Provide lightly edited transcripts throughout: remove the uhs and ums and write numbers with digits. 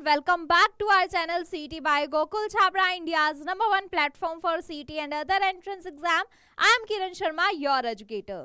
welcome back to our channel CET by Gokul Chhabra, India's #1 platform for CET and other entrance exam. I am Kiran Sharma, your educator.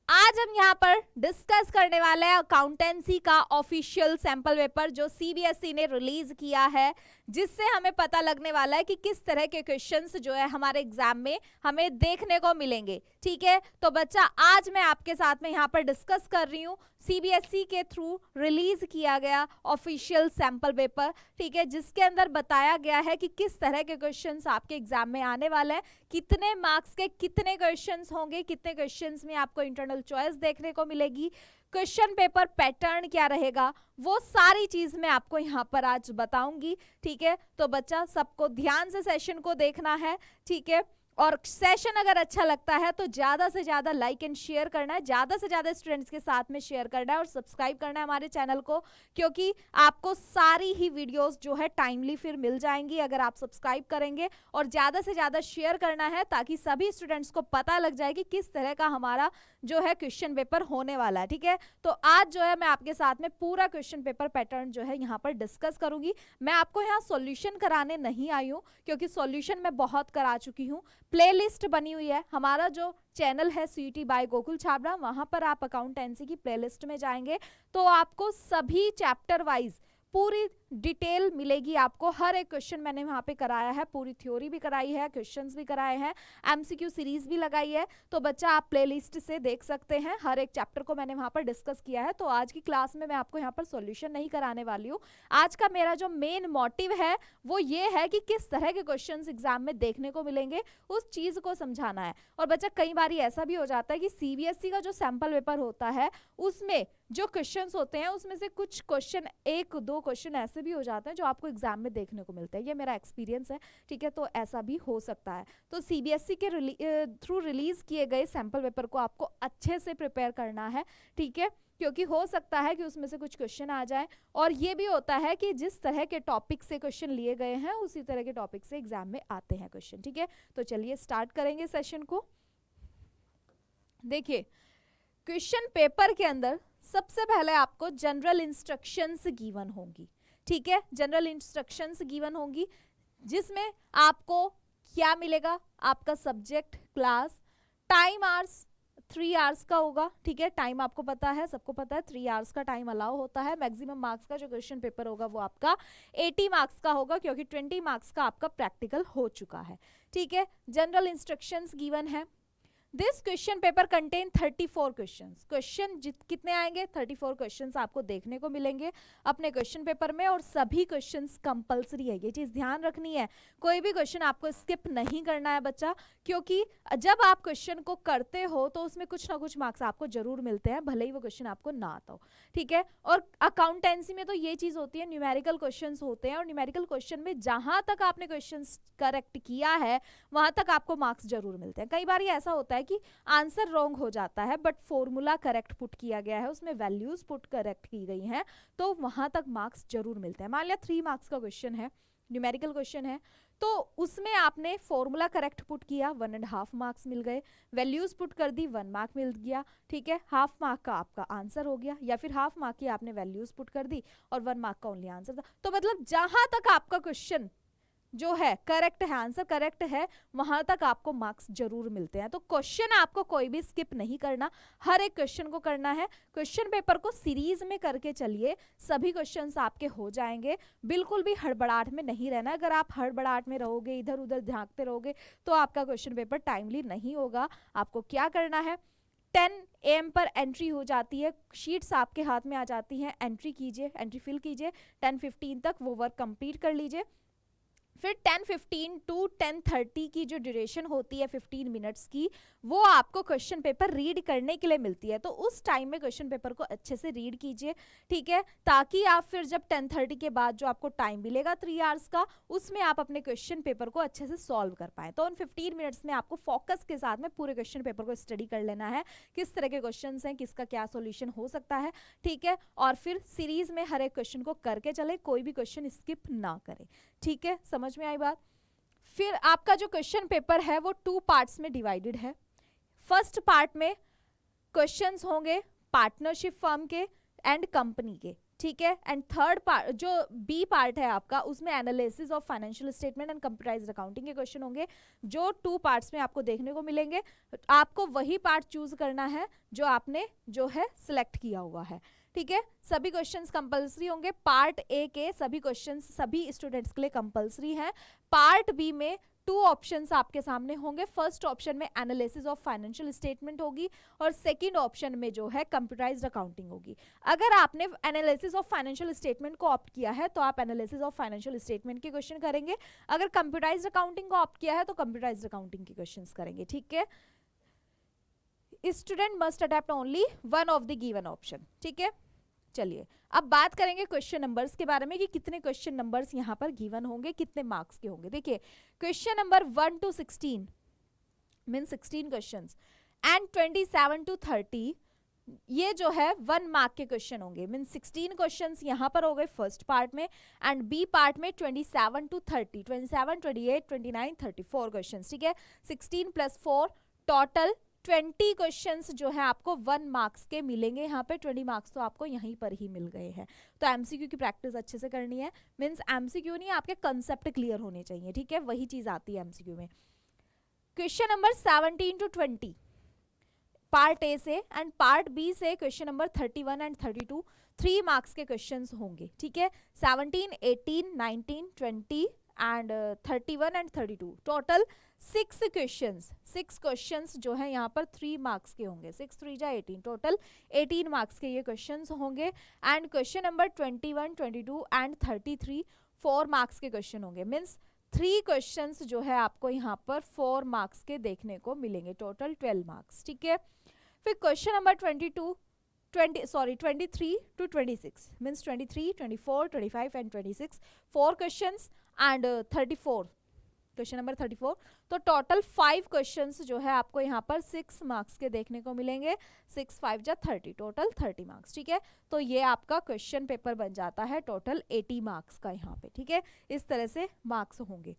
आज हम यहाँ पर discuss करने वाले हैं accountancy का official sample paper जो CBSE ने रिलीज किया है, जिससे हमें पता लगने वाला है कि किस तरह के क्वेश्चंस जो है हमारे एग्जाम में हमें देखने को मिलेंगे। ठीक है, तो बच्चा आज मैं आपके साथ में यहाँ पर डिस्कस कर रही हूँ सीबीएसई के थ्रू रिलीज किया गया ऑफिशियल सैंपल पेपर। ठीक है, जिसके अंदर बताया गया है कि किस तरह के क्वेश्चंस आपके एग्जाम में आने वाले हैं, कितने मार्क्स के कितने क्वेश्चंस होंगे, कितने क्वेश्चंस में आपको इंटरनल चॉइस देखने को मिलेगी, क्वेश्चन पेपर पैटर्न क्या रहेगा, वो सारी चीज मैं आपको यहाँ पर आज बताऊंगी। ठीक है, तो बच्चा सबको ध्यान से सेशन को देखना है। ठीक है, और सेशन अगर अच्छा लगता है तो ज़्यादा से ज़्यादा लाइक एंड शेयर करना है, ज़्यादा से ज़्यादा स्टूडेंट्स के साथ में शेयर करना है और सब्सक्राइब करना है हमारे चैनल को, क्योंकि आपको सारी ही वीडियोस जो है टाइमली फिर मिल जाएंगी अगर आप सब्सक्राइब करेंगे। और ज़्यादा से ज़्यादा शेयर करना है ताकि सभी स्टूडेंट्स को पता लग जाए कि किस तरह का हमारा जो है क्वेश्चन पेपर होने वाला है। ठीक है, तो आज जो है मैं आपके साथ में पूरा क्वेश्चन पेपर पैटर्न जो है यहाँ पर डिस्कस करूंगी। मैं आपको यहाँ सॉल्यूशन कराने नहीं आई हूँ क्योंकि सॉल्यूशन मैं बहुत करा चुकी हूँ। प्लेलिस्ट बनी हुई है, हमारा जो चैनल है सीईटी बाय गोकुल छाबड़ा, वहां पर आप अकाउंटेंसी की प्लेलिस्ट में जाएंगे तो आपको सभी चैप्टर वाइज पूरी डिटेल मिलेगी। आपको हर एक क्वेश्चन मैंने वहाँ पे कराया है, पूरी थ्योरी भी कराई है, क्वेश्चंस भी कराए हैं, एमसीक्यू सीरीज भी लगाई है। तो बच्चा आप प्लेलिस्ट से देख सकते हैं, हर एक चैप्टर को मैंने वहाँ पर डिस्कस किया है। तो आज की क्लास में मैं आपको यहाँ पर सॉल्यूशन नहीं कराने वाली हूँ। आज का मेरा जो मेन मोटिव है वो ये है कि किस तरह के क्वेश्चन एग्जाम में देखने को मिलेंगे, उस चीज़ को समझाना है। और बच्चा कई बार ऐसा भी हो जाता है कि सीबीएसई का जो सैंपल पेपर होता है उसमें जो क्वेश्चंस होते हैं उसमें से कुछ क्वेश्चन, एक दो क्वेश्चन ऐसे भी हो जाते हैं जो आपको एग्जाम में देखने को मिलते हैं। ये मेरा एक्सपीरियंस है। ठीक है, तो ऐसा भी हो सकता है। तो सीबीएसई के थ्रू रिलीज किए गए सैंपल पेपर को आपको अच्छे से प्रिपेयर करना है। ठीक है, क्योंकि हो सकता है कि उसमें से कुछ क्वेश्चन आ जाए, और ये भी होता है कि जिस तरह के टॉपिक से क्वेश्चन लिए गए हैं उसी तरह के टॉपिक से एग्जाम में आते हैं क्वेश्चन। ठीक है, तो चलिए स्टार्ट करेंगे सेशन को। देखिए, क्वेश्चन पेपर के अंदर सबसे पहले आपको जनरल इंस्ट्रक्शंस गिवन होंगी। ठीक है, जनरल इंस्ट्रक्शंस गिवन होंगी जिसमें आपको क्या मिलेगा, आपका subject, class, time hours 3 hours का होगा। ठीक है, टाइम आपको पता है, सबको पता है 3 आवर्स का टाइम अलाउ होता है। मैक्सिमम मार्क्स का जो क्वेश्चन पेपर होगा वो आपका 80 मार्क्स का होगा क्योंकि 20 मार्क्स का आपका प्रैक्टिकल हो चुका है। ठीक है, जनरल इंस्ट्रक्शंस गिवन है। This question paper contain 34 questions. Question कितने आएंगे? 34 क्वेश्चंस आपको देखने को मिलेंगे अपने क्वेश्चन पेपर में, और सभी क्वेश्चंस कंपलसरी है। ये चीज़ ध्यान रखनी है, कोई भी क्वेश्चन आपको स्किप नहीं करना है बच्चा, क्योंकि जब आप क्वेश्चन को करते हो तो उसमें कुछ ना कुछ मार्क्स आपको जरूर मिलते हैं, भले ही वो क्वेश्चन आपको ना आता हो। ठीक है, और अकाउंटेंसी में तो ये चीज़ होती है, न्यूमेरिकल क्वेश्चन होते हैं, और न्यूमेरिकल क्वेश्चन में जहाँ तक आपने क्वेश्चन करेक्ट किया है वहाँ तक आपको मार्क्स जरूर मिलते हैं। कई बार ये ऐसा होता है कि आंसर रॉन्ग हो जाता है बट फॉर्मूला करेक्ट पुट किया गया है, उसमें वैल्यूज पुट करेक्ट की गई हैं, तो वहां तक मार्क्स जरूर मिलते हैं। मान लिया 3 मार्क्स का क्वेश्चन है, न्यूमेरिकल क्वेश्चन है, तो उसमें आपने फॉर्मूला करेक्ट पुट किया, 1.5 मार्क्स मिल गए, वैल्यूज पुट कर दी, 1 मार्क मिल गया। ठीक है, हाफ मार्क का आपका आंसर हो गया, या फिर हाफ मार्क की आपने वैल्यूज पुट कर दी और 1 मार्क का ओनली आंसर था। तो मतलब जहां तक आपका क्वेश्चन जो है करेक्ट है, आंसर करेक्ट है, वहां तक आपको मार्क्स जरूर मिलते हैं। तो क्वेश्चन आपको कोई भी स्किप नहीं करना, हर एक क्वेश्चन को करना है। क्वेश्चन पेपर को सीरीज में करके चलिए, सभी क्वेश्चंस आपके हो जाएंगे। बिल्कुल भी हड़बड़ाहट में नहीं रहना। अगर आप हड़बड़ाहट में रहोगे, इधर उधर झांकते रहोगे, तो आपका क्वेश्चन पेपर टाइमली नहीं होगा। आपको क्या करना है, 10 AM पर एंट्री हो जाती है, शीट्स आपके हाथ में आ जाती हैं, एंट्री कीजिए, एंट्री फिल कीजिए, 10:15 तक वो वर्क कंप्लीट कर लीजिए। फिर 10:15 टू 10:30 की जो ड्यूरेशन होती है 15 मिनट्स की, वो आपको क्वेश्चन पेपर रीड करने के लिए मिलती है। तो उस टाइम में क्वेश्चन पेपर को अच्छे से रीड कीजिए। ठीक है, ताकि आप फिर जब 10:30 के बाद जो आपको टाइम मिलेगा 3 आवर्स का, उसमें आप अपने क्वेश्चन पेपर को अच्छे से सॉल्व कर पाए। तो उन 15 मिनट्स में आपको फोकस के साथ में पूरे क्वेश्चन पेपर को स्टडी कर लेना है, किस तरह के क्वेश्चन हैं, किसका क्या सोल्यूशन हो सकता है। ठीक है, और फिर सीरीज में हर एक क्वेश्चन को करके चले, कोई भी क्वेश्चन स्किप ना करें। ठीक है, समझ में आई बात? फिर आपका जो क्वेश्चन पेपर है वो 2 पार्ट्स में डिवाइडेड है। फर्स्ट पार्ट में क्वेश्चंस होंगे पार्टनरशिप फर्म के एंड कंपनी के। ठीक है। एंड थर्ड पार्ट जो बी पार्ट है आपका, उसमें analysis of financial statement and computerised accounting के क्वेश्चन होंगे, जो 2 पार्ट्स में आपको देखने को मिलेंगे। आपको वही पार्ट चूज करना है जो आपने जो है सिलेक्ट किया हुआ है, ठीक है। सभी क्वेश्चंस कंपलसरी होंगे। पार्ट ए के सभी क्वेश्चंस सभी स्टूडेंट्स के लिए कंपलसरी हैं। पार्ट बी में 2 ऑप्शंस आपके सामने होंगे। फर्स्ट ऑप्शन में एनालिसिस ऑफ फाइनेंशियल स्टेटमेंट होगी और सेकंड ऑप्शन में जो है कंप्यूटराइज्ड अकाउंटिंग होगी। अगर आपने एनालिसिस ऑफ फाइनेंशियल स्टेटमेंट को ऑप्ट किया है तो आप एनालिसिस ऑफ फाइनेंशियल स्टेटमेंट के क्वेश्चन करेंगे। अगर कंप्यूटराइज्ड अकाउंटिंग को ऑप्ट किया है तो कंप्यूटराइज्ड अकाउंटिंग के क्वेश्चंस करेंगे, ठीक है। Student must adopt only one of the given option, ठीक है। चलिए अब बात करेंगे क्वेश्चन नंबर्स के बारे में कि कितने क्वेश्चन नंबर्स यहाँ पर गिवन होंगे, कितने मार्क्स के होंगे। देखिए question number 1 to 16 mean 16 questions and 27 to 30 ये जो है 1 मार्क के क्वेश्चन होंगे। मीन 16 क्वेश्चंस यहाँ पर हो गए फर्स्ट पार्ट में एंड बी पार्ट में 27 to 30, 27, 28, 29, 34 क्वेश्चंस, ठीक है। 16 + 4 टोटल 20 क्वेश्चंस जो है आपको 1 मार्क्स के मिलेंगे। यहाँ पे 20 मार्क्स तो आपको यहीं पर ही मिल गए हैं। तो एमसीक्यू की प्रैक्टिस अच्छे से करनी है। मींस एमसीक्यू नहीं, आपके कंसेप्ट क्लियर होने चाहिए, ठीक है, वही चीज आती है एमसीक्यू में। Question number 17 to 20 part A से एंड पार्ट बी से क्वेश्चन नंबर 31 एंड 32 3 मार्क्स के क्वेश्चंस होंगे, ठीक है। 17, 18, 19, 20 एंड 31 एंड 32 टोटल 6 क्वेश्चंस जो है यहाँ पर 3 मार्क्स के होंगे। 6 3 जा 18, टोटल 18 मार्क्स के ये क्वेश्चंस होंगे। And question number 21, 22 and 33 4 marks के क्वेश्चन होंगे। मीन्स 3 क्वेश्चंस जो है आपको यहाँ पर 4 मार्क्स के देखने को मिलेंगे, टोटल 12 मार्क्स, ठीक है। फिर question number 23 to 26 means 23, 24, 25 and 26 4 questions and 34 question number 34 तो टोटल 5 क्वेश्चंस जो है आपको यहाँ पर 6 मार्क्स के देखने को मिलेंगे। 6 5 जा 30, टोटल 30 मार्क्स, ठीक है। तो ये आपका क्वेश्चन पेपर बन जाता है टोटल 80 मार्क्स का यहाँ पे, ठीक है। इस तरह से मार्क्स होंगे।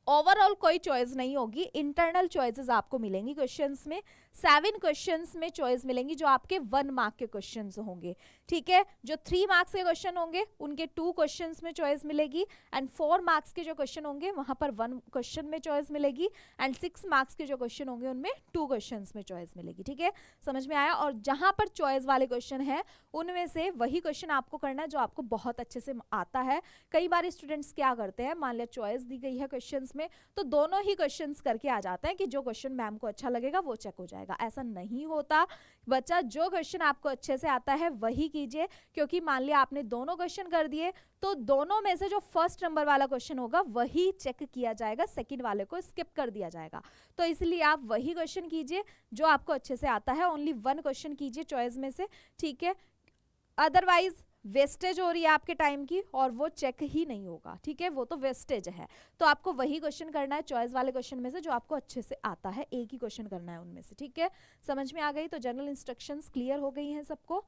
ओवरऑल कोई चॉइस नहीं होगी, इंटरनल चॉइसेस आपको मिलेंगी क्वेश्चंस में। 7 क्वेश्चंस में चॉइस मिलेंगी जो आपके 1 मार्क के क्वेश्चंस होंगे, ठीक है। जो 3 मार्क्स के क्वेश्चन होंगे उनके 2 क्वेश्चंस में चॉइस मिलेगी एंड 4 मार्क्स के जो क्वेश्चन होंगे वहां पर 1 क्वेश्चन में चॉइस मिलेगी एंड 6 मार्क्स के जो क्वेश्चन होंगे उनमें 2 क्वेश्चंस में चॉइस मिलेगी, ठीक है। समझ में आया। और जहां पर चॉइस वाले क्वेश्चन है उनमें से वही क्वेश्चन आपको करना है जो आपको बहुत अच्छे से आता है। कई बार स्टूडेंट्स क्या करते हैं, मान लिया चॉइस दी गई है क्वेश्चंस में तो दोनों ही क्वेश्चंस करके आ जाते हैं कि जो क्वेश्चन मैम को अच्छा लगेगा वो चेक हो जाएगा। ऐसा नहीं होता बच्चा, जो क्वेश्चन आपको अच्छे से आता है वही कीजिए, क्योंकि मान लिया आपने दोनों क्वेश्चन कर दिए तो दोनों में से जो फर्स्ट नंबर वाला क्वेश्चन होगा वही चेक किया जाएगा, सेकंड वाले को स्किप कर दिया जाएगा। तो इसलिए आप वही क्वेश्चन कीजिए जो आपको अच्छे से आता है, ओनली 1 क्वेश्चन कीजिए चॉइस में से, ठीक है। अदरवाइज वेस्टेज हो रही है आपके टाइम की और वो चेक ही नहीं होगा, ठीक है, वो तो वेस्टेज है। तो आपको वही क्वेश्चन करना है चॉइस वाले क्वेश्चन में से जो आपको अच्छे से आता है, एक ही क्वेश्चन करना है उनमें से, ठीक है। समझ में आ गई। तो जनरल इंस्ट्रक्शंस क्लियर हो गई हैं सबको।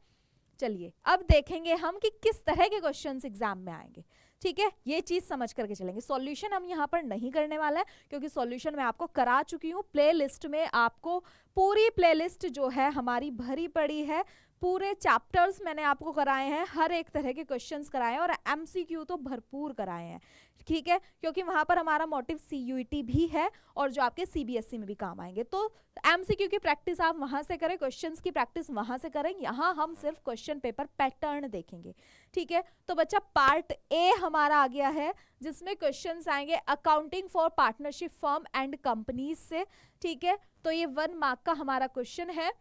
चलिए अब देखेंगे हम कि किस तरह के क्वेश्चंस एग्जाम में आएंगे, ठीक है। ये चीज समझ करके चलेंगे। सॉल्यूशन हम यहाँ पर नहीं करने वाला है क्योंकि सॉल्यूशन मैं आपको करा चुकी हूँ। प्लेलिस्ट में आपको पूरी प्लेलिस्ट जो है हमारी भरी पड़ी है, पूरे चैप्टर्स मैंने आपको कराए हैं, हर एक तरह के क्वेश्चंस कराए हैं और एमसीक्यू तो भरपूर कराए हैं, ठीक है। क्योंकि वहां पर हमारा मोटिव सीयूईटी भी है और जो आपके सीबीएसई में भी काम आएंगे। तो एमसीक्यू की प्रैक्टिस आप वहां से करें, क्वेश्चंस की प्रैक्टिस वहां से करें। यहाँ हम सिर्फ क्वेश्चन पेपर पैटर्न देखेंगे, ठीक है। तो बच्चा पार्ट ए हमारा आ गया है जिसमें क्वेश्चंस आएंगे accounting for partnership firm and companies से, ठीक है। तो ये 1 मार्क का हमारा क्वेश्चन है।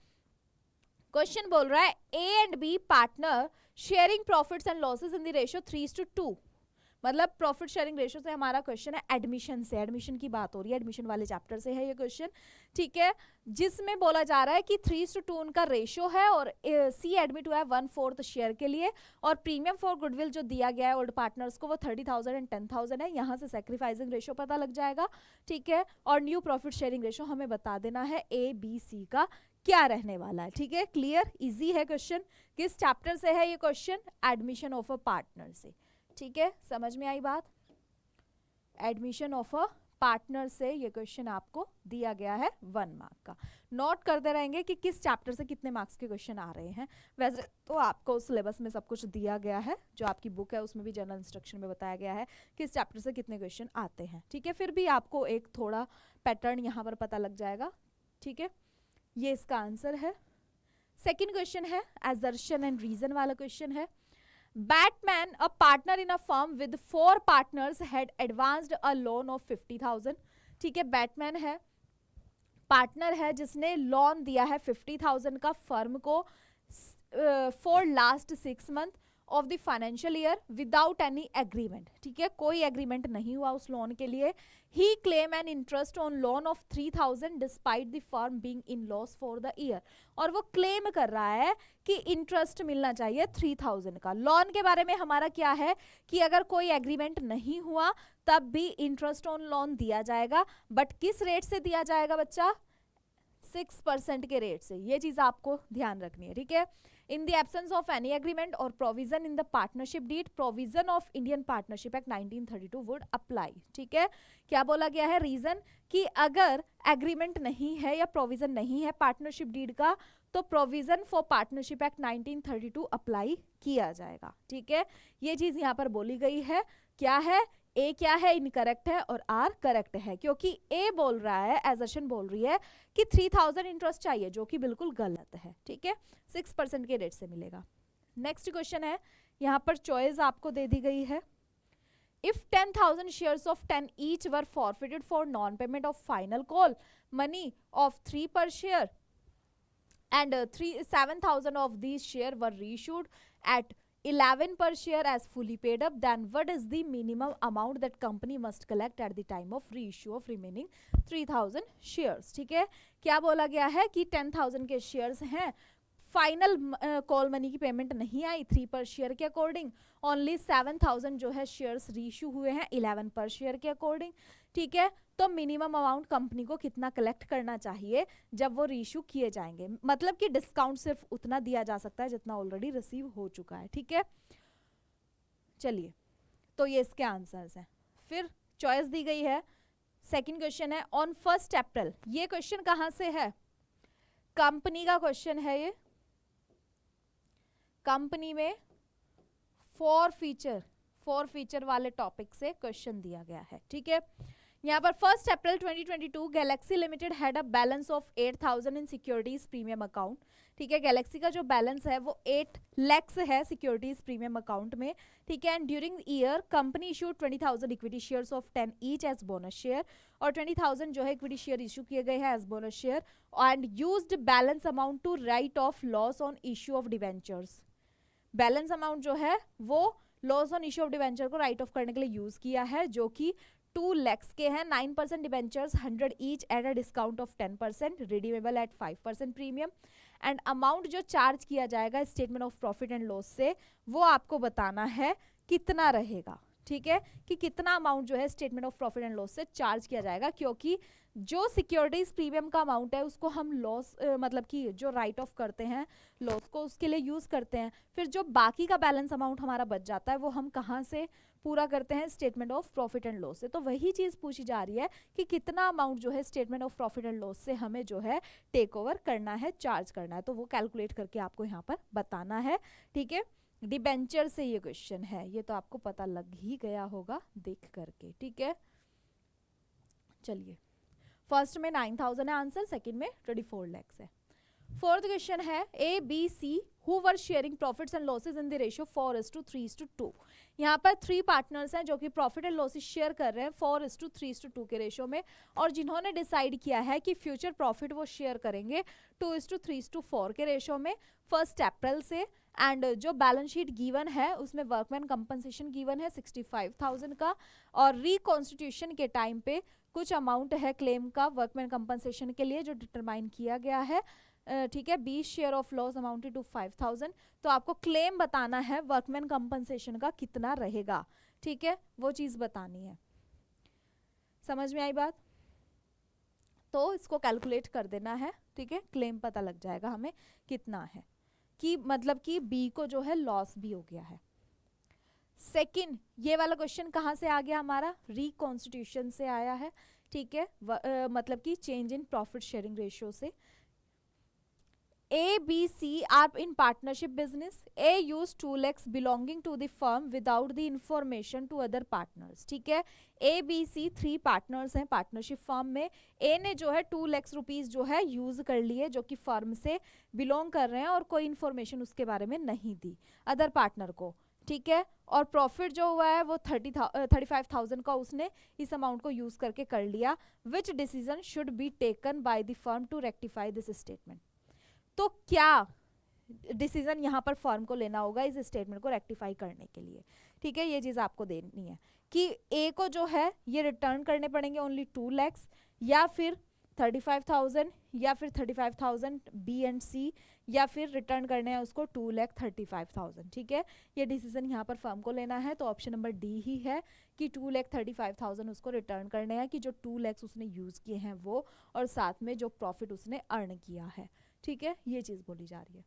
क्वेश्चन बोल रहा है A and B partner sharing profits and losses in the ratio 3:2। मतलब प्रॉफिट शेयरिंग रेशियो से हमारा क्वेश्चन है एडमिशन से, एडमिशन की बात हो रही है, एडमिशन वाले चैप्टर से है ये क्वेश्चन, ठीक है। जिसमें बोला जा रहा है कि 3:2 उनका रेशियो है और सी एडमिट हुआ है 1/4 शेयर के लिए और प्रीमियम फॉर गुडविल जो दिया गया है ओल्ड पार्टनर्स को वो 30,000 एंड 10,000 है। यहाँ से सैक्रिफाइसिंग रेशियो पता लग जाएगा, ठीक है। और न्यू प्रॉफिट शेयरिंग रेशियो हमें बता देना है ए बी सी का क्या रहने वाला है, ठीक है। क्लियर, इजी है क्वेश्चन। किस चैप्टर से है ये question? Admission of a partner से, ठीक है। समझ में आई बात? एडमिशन ऑफ अ पार्टनर से ये क्वेश्चन आपको दिया गया है 1 मार्क का। नोट करते रहेंगे कि किस चैप्टर से कितने मार्क्स के क्वेश्चन आ रहे हैं। वैसे तो आपको सिलेबस में सब कुछ दिया गया है, जो आपकी बुक है उसमें भी जनरल इंस्ट्रक्शन में बताया गया है किस चैप्टर से कितने क्वेश्चन आते हैं, ठीक है। फिर भी आपको एक थोड़ा पैटर्न यहाँ पर पता लग जाएगा, ठीक है। ये इसका आंसर है। सेकेंड क्वेश्चन है एजर्शन एंड रीजन वाला क्वेश्चन है। Batman, a partner in a firm with 4 partners, had advanced a loan of 50,000। ठीक है, बैटमैन है, पार्टनर है जिसने लोन दिया है 50,000 का फर्म को for last 6 month of the financial year without any agreement. ठीक है, कोई एग्रीमेंट नहीं हुआ उस लोन के लिए। He claim an interest on loan of 3,000 despite the firm being in loss for the year. और वो क्लेम कर रहा है कि इंटरेस्ट मिलना चाहिए 3,000 का। लोन के बारे में हमारा क्या है कि अगर कोई एग्रीमेंट नहीं हुआ तब भी इंटरेस्ट ऑन लोन दिया जाएगा, बट किस रेट से दिया जाएगा बच्चा? 6% के रेट से। ये चीज आपको ध्यान रखनी है, ठीक है। In the absence of any agreement or provision in the partnership deed, provision of Indian Partnership Act 1932 would apply. ठीक है, क्या बोला गया है? रीजन कि अगर एग्रीमेंट नहीं है या प्रोविजन नहीं है पार्टनरशिप डीड का, तो provision for partnership Act 1932 apply किया जाएगा। ठीक है, ये चीज यहाँ पर बोली गई है। क्या है? ए क्या है? इनकरेक्ट है और आर करेक्ट है, क्योंकि ए बोल रहा है, एजर्शन बोल रही है कि 3,000 इंटरेस्ट चाहिए, जो कि बिल्कुल गलत है। ठीक है, 6% के रेट से मिलेगा। नेक्स्ट क्वेश्चन है, यहाँ पर चॉइस आपको दे दी गई है। If 10,000 shares of 10 each were forfeited for non payment of final call money of 3 पर share and 7,000 of these share were reissued at 11 per share as fully paid up, then what is the minimum amount that company must collect at the time of reissue of remaining 3,000 shares? ठीक है, क्या बोला गया है कि 10,000 के shares हैं, final call money की पेमेंट नहीं आई 3 पर शेयर के अकॉर्डिंग, ओनली 7,000 जो है शेयर्स रीइश्यू हुए हैं 11 पर शेयर के अकॉर्डिंग। ठीक है, तो मिनिमम अमाउंट कंपनी को कितना कलेक्ट करना चाहिए जब वो रीइश्यू किए जाएंगे? मतलब कि डिस्काउंट सिर्फ उतना दिया जा सकता है जितना ऑलरेडी रिसीव हो चुका है। ठीक है, चलिए, तो ये इसके आंसर्स हैं। फिर चॉइस दी गई है। सेकंड क्वेश्चन है ऑन 1 अप्रैल। ये क्वेश्चन कहां से है? कंपनी का क्वेश्चन है ये। कंपनी में फॉर फीचर वाले टॉपिक से क्वेश्चन दिया गया है। ठीक है, यहाँ पर 1 अप्रैल 2022 Galaxy limited had a balance of 8,000 in securities premium account. ठीक है, गैलेक्सी का जो बैलेंस है वो 8 lakhs है सिक्योरिटीज प्रीमियम अकाउंट में। ठीक है, and during year company issued 20,000 equity shares of 10 each as bonus share, और 20,000 जो है इक्विटी शेयर इशू किए गए हैं as bonus share, and used balance amount to write off loss on issue of debentures. Balance amount जो है वो loss on issue of debenture को राइट ऑफ करने के लिए यूज किया है, जो कि 2 lakhs के हैं। 9% debentures 100 each at a discount of 10%, redeemable eight 5% premium. And amount जो चार्ज किया जाएगा statement of profit and loss से, वो आपको बताना है कितना रहेगा। ठीक है, कि कितना अमाउंट जो है statement of profit and loss से चार्ज किया जाएगा, क्योंकि जो सिक्योरिटीज प्रीमियम का अमाउंट है उसको हम लॉस मतलब कि जो राइट ऑफ करते हैं लॉस को, उसके लिए यूज करते हैं। फिर जो बाकी का बैलेंस अमाउंट हमारा बच जाता है वो हम कहाँ से पूरा करते हैं? Statement of profit and loss से। तो वही चीज पूछी जा रही है कि कितना अमाउंट जो है statement of profit and loss से हमें जो है टेक ओवर करना है, चार्ज करना है, तो वो कैलकुलेट करके आपको यहाँ पर बताना है। ठीक है, डिबेंचर से ये क्वेश्चन है, ये तो आपको पता लग ही गया होगा देख करके। ठीक है, चलिए, फर्स्ट में 9,000 है आंसर, सेकंड में 24 lakhs है। फोर्थ क्वेश्चन है A B C who were sharing profits and losses in the ratio 4:3:2। यहाँ पर 3 पार्टनर्स हैं जो कि प्रॉफिट एंड लॉसेज शेयर कर रहे हैं 4:3:2 के रेशियो में, और जिन्होंने डिसाइड किया है कि फ्यूचर प्रॉफिट वो शेयर करेंगे 2:3:4 के रेशियो में 1 अप्रैल से। एंड जो बैलेंस शीट गिवन है उसमें वर्कमैन कंपनसेशन गिवन है 65,000 का, और रिकॉन्स्टिट्यूशन के टाइम पे कुछ अमाउंट है क्लेम का वर्कमैन कंपनसेशन के लिए जो डिटरमाइन किया गया है। ठीक है, 20 share of loss amounted to 5,000। तो आपको क्लेम बताना है वर्कमैन कंपनसेशन का कितना रहेगा। ठीक है, वो चीज बतानी है। समझ में आई बात? तो इसको कैलकुलेट कर देना है। ठीक है, क्लेम पता लग जाएगा हमें कितना है, कि मतलब कि बी को जो है लॉस भी हो गया है। सेकंड, ये वाला क्वेश्चन कहाँ से आ गया हमारा, रिकॉन्स्टिट्यूशन से आया है, ठीक है, मतलब कि change in profit sharing ratio से। A, B, C are in partnership business. A used 2 lakhs belonging to the firm without the information to other partners. ठीक है, A, B, C 3 पार्टनर्स हैं पार्टनरशिप फर्म में। A ने जो है 2 lakhs rupees जो है यूज कर लिए, जो कि फर्म से बिलोंग कर रहे हैं और कोई इन्फॉर्मेशन उसके बारे में नहीं दी अदर पार्टनर को, ठीक है। और प्रॉफिट जो हुआ है वो 35,000 का उसने इस अमाउंट को यूज करके कर लिया। Which decision should be taken by the firm to rectify this statement. तो क्या डिसीजन यहाँ पर फर्म को लेना होगा इस स्टेटमेंट को रेक्टिफाई करने के लिए, ठीक है। ये चीज आपको देनी है कि ए को जो है ये रिटर्न करने पड़ेंगे ओनली 2 lakhs, या फिर 35,000, या फिर 35,000 बी एंड सी, या फिर रिटर्न करने हैं उसको 2,35,000, ठीक है। ये डिसीजन यहाँ पर फर्म को लेना है, तो ऑप्शन नंबर डी ही है कि 2,35,000 उसको रिटर्न करने हैं, कि जो 2 lakhs उसने यूज किए हैं वो, और साथ में जो प्रॉफिट उसने अर्न किया है, ठीक है। ये चीज बोली जा रही है।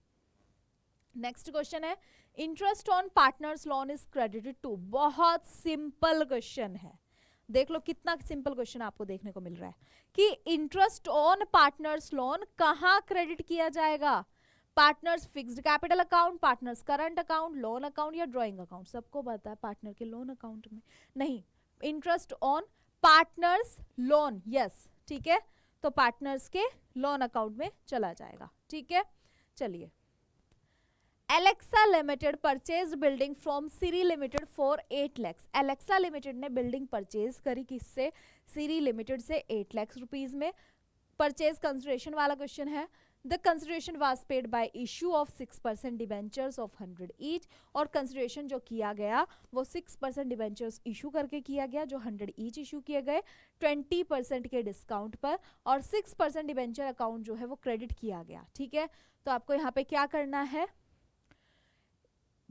नेक्स्ट क्वेश्चन है, interest on partners loan is credited to. बहुत सिंपल क्वेश्चन है, देख लो कितना सिंपल क्वेश्चन आपको देखने को मिल रहा है कि इंटरेस्ट ऑन पार्टनर्स लोन कहाँ क्रेडिट किया जाएगा। Partners fixed capital account, partners current account, loan account या ड्रॉइंग अकाउंट। सबको पता है पार्टनर के लोन अकाउंट में नहीं, interest on partners loan, yes, ठीक है, तो पार्टनर्स के लोन अकाउंट में चला जाएगा, ठीक है। चलिए, Alexa limited purchase building from Siri limited for 8 lakhs। Alexa limited ने बिल्डिंग परचेज करी किससे, सीरी लिमिटेड से 8 lakhs रुपीज में। परचेज कंसिडरेशन वाला क्वेश्चन है। The consideration was paid by issue of 6% debentures of 100 each. और कंसिडरेशन जो किया गया वो 6% डिबेंचर्स इशू करके किया गया, जो 100 ईच इशू किए गए 20% के डिस्काउंट पर, और 6% डिबेंचर अकाउंट जो है वो क्रेडिट किया गया, ठीक है। तो आपको यहाँ पे क्या करना है,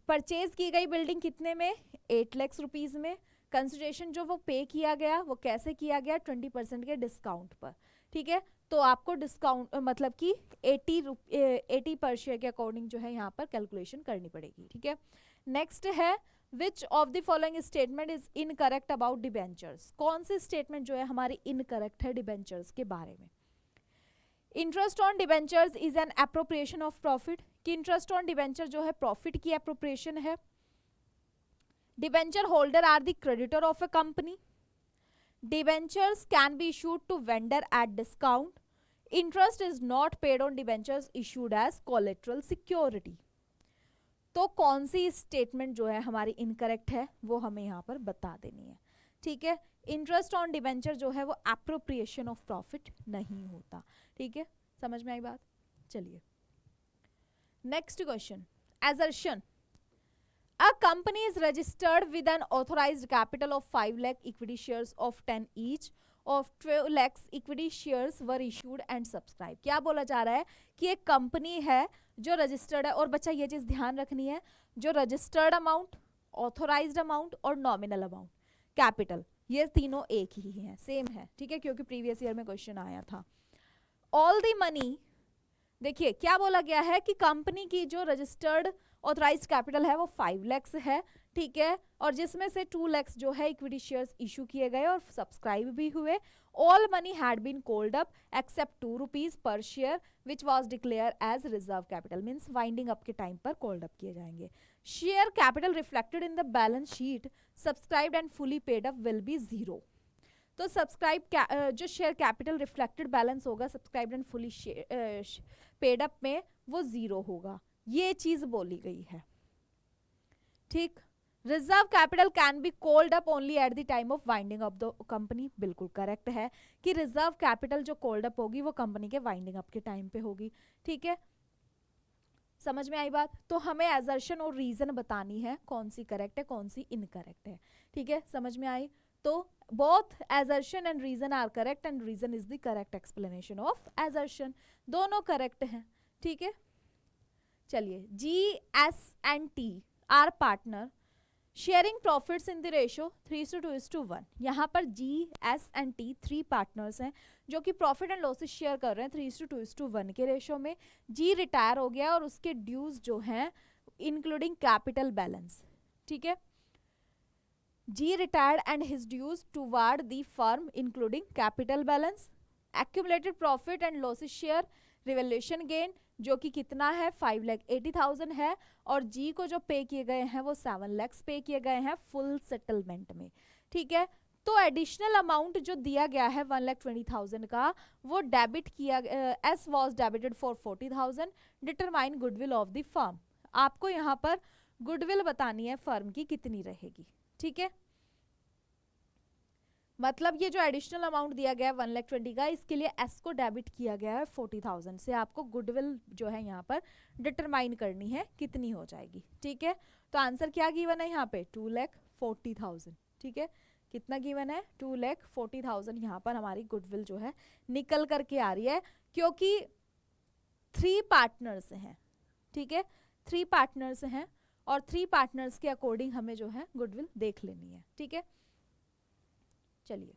परचेज की गई बिल्डिंग कितने में, 8 lakhs रुपीज में। कंसिडरेशन जो वो पे किया गया वो कैसे किया गया, 20% के डिस्काउंट पर, ठीक है। तो आपको डिस्काउंट मतलब कि 80 पर शेयर के अकॉर्डिंग जो है यहाँ पर कैलकुलेशन करनी पड़ेगी, ठीक है। नेक्स्ट है, which of the following statement is incorrect about debentures. कौन सी स्टेटमेंट जो है हमारी इनकरेक्ट है डिबेंचर्स के बारे में। Interest on debentures is an appropriation of profit, कि इंटरेस्ट ऑन डिबेंचर जो है प्रॉफिट की एप्रोप्रिएशन है। Debenture holder are the creditor of a company. Debentures can be issued to vendor at discount. Interest is not paid on debentures issued as collateral security. तो कौन सी statement जो है हमारी incorrect है वो हमें यहाँ पर बता देनी है, ठीक है। इंटरेस्ट ऑन डिबेंचर जो है वो एप्रोप्रिएशन ऑफ प्रॉफिट नहीं होता, ठीक है। समझ में आई बात। चलिए, next question, assertion a company is registered with an authorized capital of 5 lakh equity shares of 10 each of 12 lakhs equity shares were issued and subscribed। क्या बोला जा रहा है कि एक कंपनी है जो रजिस्टर्ड है, और बच्चा ये चीज ध्यान रखनी है, जो रजिस्टर्ड अमाउंट, ऑथोराइज्ड अमाउंट और नॉमिनल अमाउंट कैपिटल, ये तीनों एक ही हैं, सेम है, ठीक है, क्योंकि प्रीवियस ईयर में क्वेश्चन आया था। ऑल द मनी, देखिए क्या बोला गया है कि कंपनी की जो रजिस्टर्ड ऑथराइज्ड कैपिटल है वो 5 lakhs है, ठीक है, और जिसमें से 2 lakhs जो है इक्विटी शेयर्स इशू किए गए और सब्सक्राइब भी हुए। All money had been called up except 2 rupees per share which was declare as reserve capital, means winding up के टाइम पर कॉल्ड अप किए जाएंगे। Share capital reflected in the balance sheet subscribed and fully paid up will be 0। तो subscribe जो share capital reflected balance होगा subscribed and fully paid up में वो 0 होगा, ये चीज बोली गई है, ठीक। Reserve capital can be called up only at the time of winding up the company, बिल्कुल करेक्ट है कि रिजर्व कैपिटल जो कॉल्ड अप होगी वो कंपनी के वाइंडिंग अप के टाइम पे होगी, ठीक है। समझ में आई बात। तो हमें एजर्शन और रीजन बतानी है कौन सी करेक्ट है कौन सी इनकरेक्ट है, ठीक है, समझ में आई। तो both assertion and reason are correct and reason is the correct explanation of assertion, दोनों correct हैं, ठीक है। चलिए, G, S and T are partner sharing profits in the ratio 3:2:1। यहाँ पर G, S and T 3 partners हैं जो कि प्रॉफिट एंड लॉसेस शेयर कर रहे हैं 3:2:1 के रेशो में। G रिटायर हो गया और उसके ड्यूज जो हैं इंक्लूडिंग कैपिटल बैलेंस, ठीक है। G retired and his dues toward the firm including capital balance, accumulated profit and losses share, revaluation gain जो कि कितना है 5,80,000 है, और जी को जो पे किए गए हैं वो 7 लाख पे किए गए हैं फुल सेटलमेंट में। ठीक है, तो एडिशनल अमाउंट जो दिया गया है 1,20,000 का वो डेबिट किया, S was debited for 40,000, determine goodwill of the firm. आपको यहाँ पर गुडविल बतानी है फर्म की कितनी रहेगी। ठीक है, मतलब ये जो एडिशनल अमाउंट दिया गया है 1,20,000 का, इसके लिए एस को डेबिट किया गया है 40,000 से। आपको गुडविल जो है यहाँ पर डिटरमाइन करनी है कितनी हो जाएगी। ठीक है, तो आंसर क्या गिवन है यहाँ पे 2,40,000। ठीक है, कितना गिवन है 2,40,000 यहाँ पर हमारी गुडविल जो है निकल करके आ रही है, क्योंकि 3 पार्टनर्स हैं। ठीक है, 3 पार्टनर्स हैं और 3 पार्टनर्स के अकॉर्डिंग हमें जो है गुडविल देख लेनी है। ठीक है, चलिए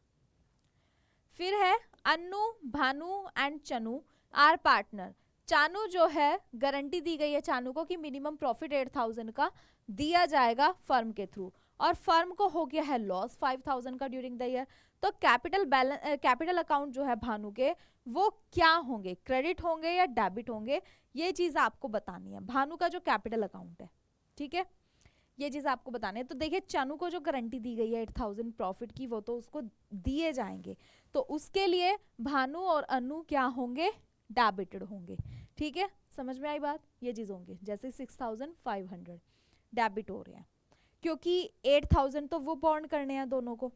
फिर है Annu, Bhanu and Chanu are partner. Chanu जो है गारंटी दी गई है चानू को कि मिनिमम प्रॉफिट 8,000 का दिया जाएगा फर्म के थ्रू, और फर्म को हो गया है लॉस 5,000 का ड्यूरिंग द ईयर। तो कैपिटल अकाउंट जो है भानु के वो क्या होंगे, क्रेडिट होंगे या डेबिट होंगे, ये चीज आपको बतानी है। भानु का जो कैपिटल अकाउंट है, ठीक है, ये चीज आपको बतानी है। तो देखिए चानू को जो गारंटी दी गई है 8,000 प्रॉफिट की, वो तो उसको दिए जाएंगे, तो उसके लिए भानु और अनु क्या होंगे, डेबिटेड होंगे। ठीक है, समझ में आई बात, ये चीज होंगे। जैसे 6,500 डेबिट हो रहे हैं क्योंकि 8,000 तो वो बॉन्ड करने हैं दोनों को,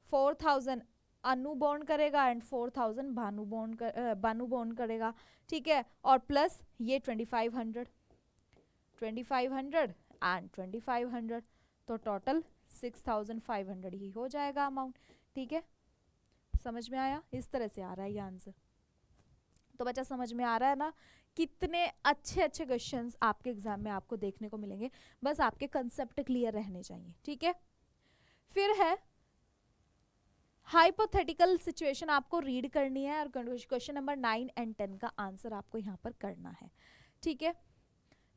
4,000 अनु बॉन्ड करेगा एंड 4,000 भानु बॉन्ड करेगा। ठीक है, और प्लस ये 2,500 एंड 2,500, तो टोटल 6,500 ही हो जाएगा अमाउंट। ठीक है, समझ में आया, इस तरह से आ रहा है ये आंसर। तो बच्चा समझ में आ रहा है ना, कितने अच्छे अच्छे क्वेश्चंस आपके एग्जाम में आपको देखने को मिलेंगे, बस आपके कंसेप्ट क्लियर रहने चाहिए। ठीक है, फिर है हाइपोथेटिकल सिचुएशन, आपको रीड करनी है और क्वेश्चन नंबर 9 एंड 10 का आंसर आपको यहाँ पर करना है। ठीक है,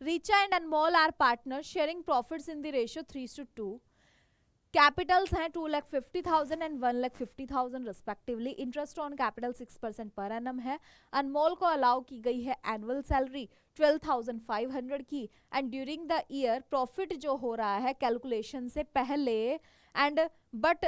Richa and Anmol are partners sharing profits in the ratio 3:2. Capitals हैं 2,50,000 and 1,50,000 respectively. Interest on capital 6% per annum है। अनमोल को अलाउ की गई है एनुअल सैलरी 12,500 की, and during the year profit जो हो रहा है कैलकुलेशन से पहले and but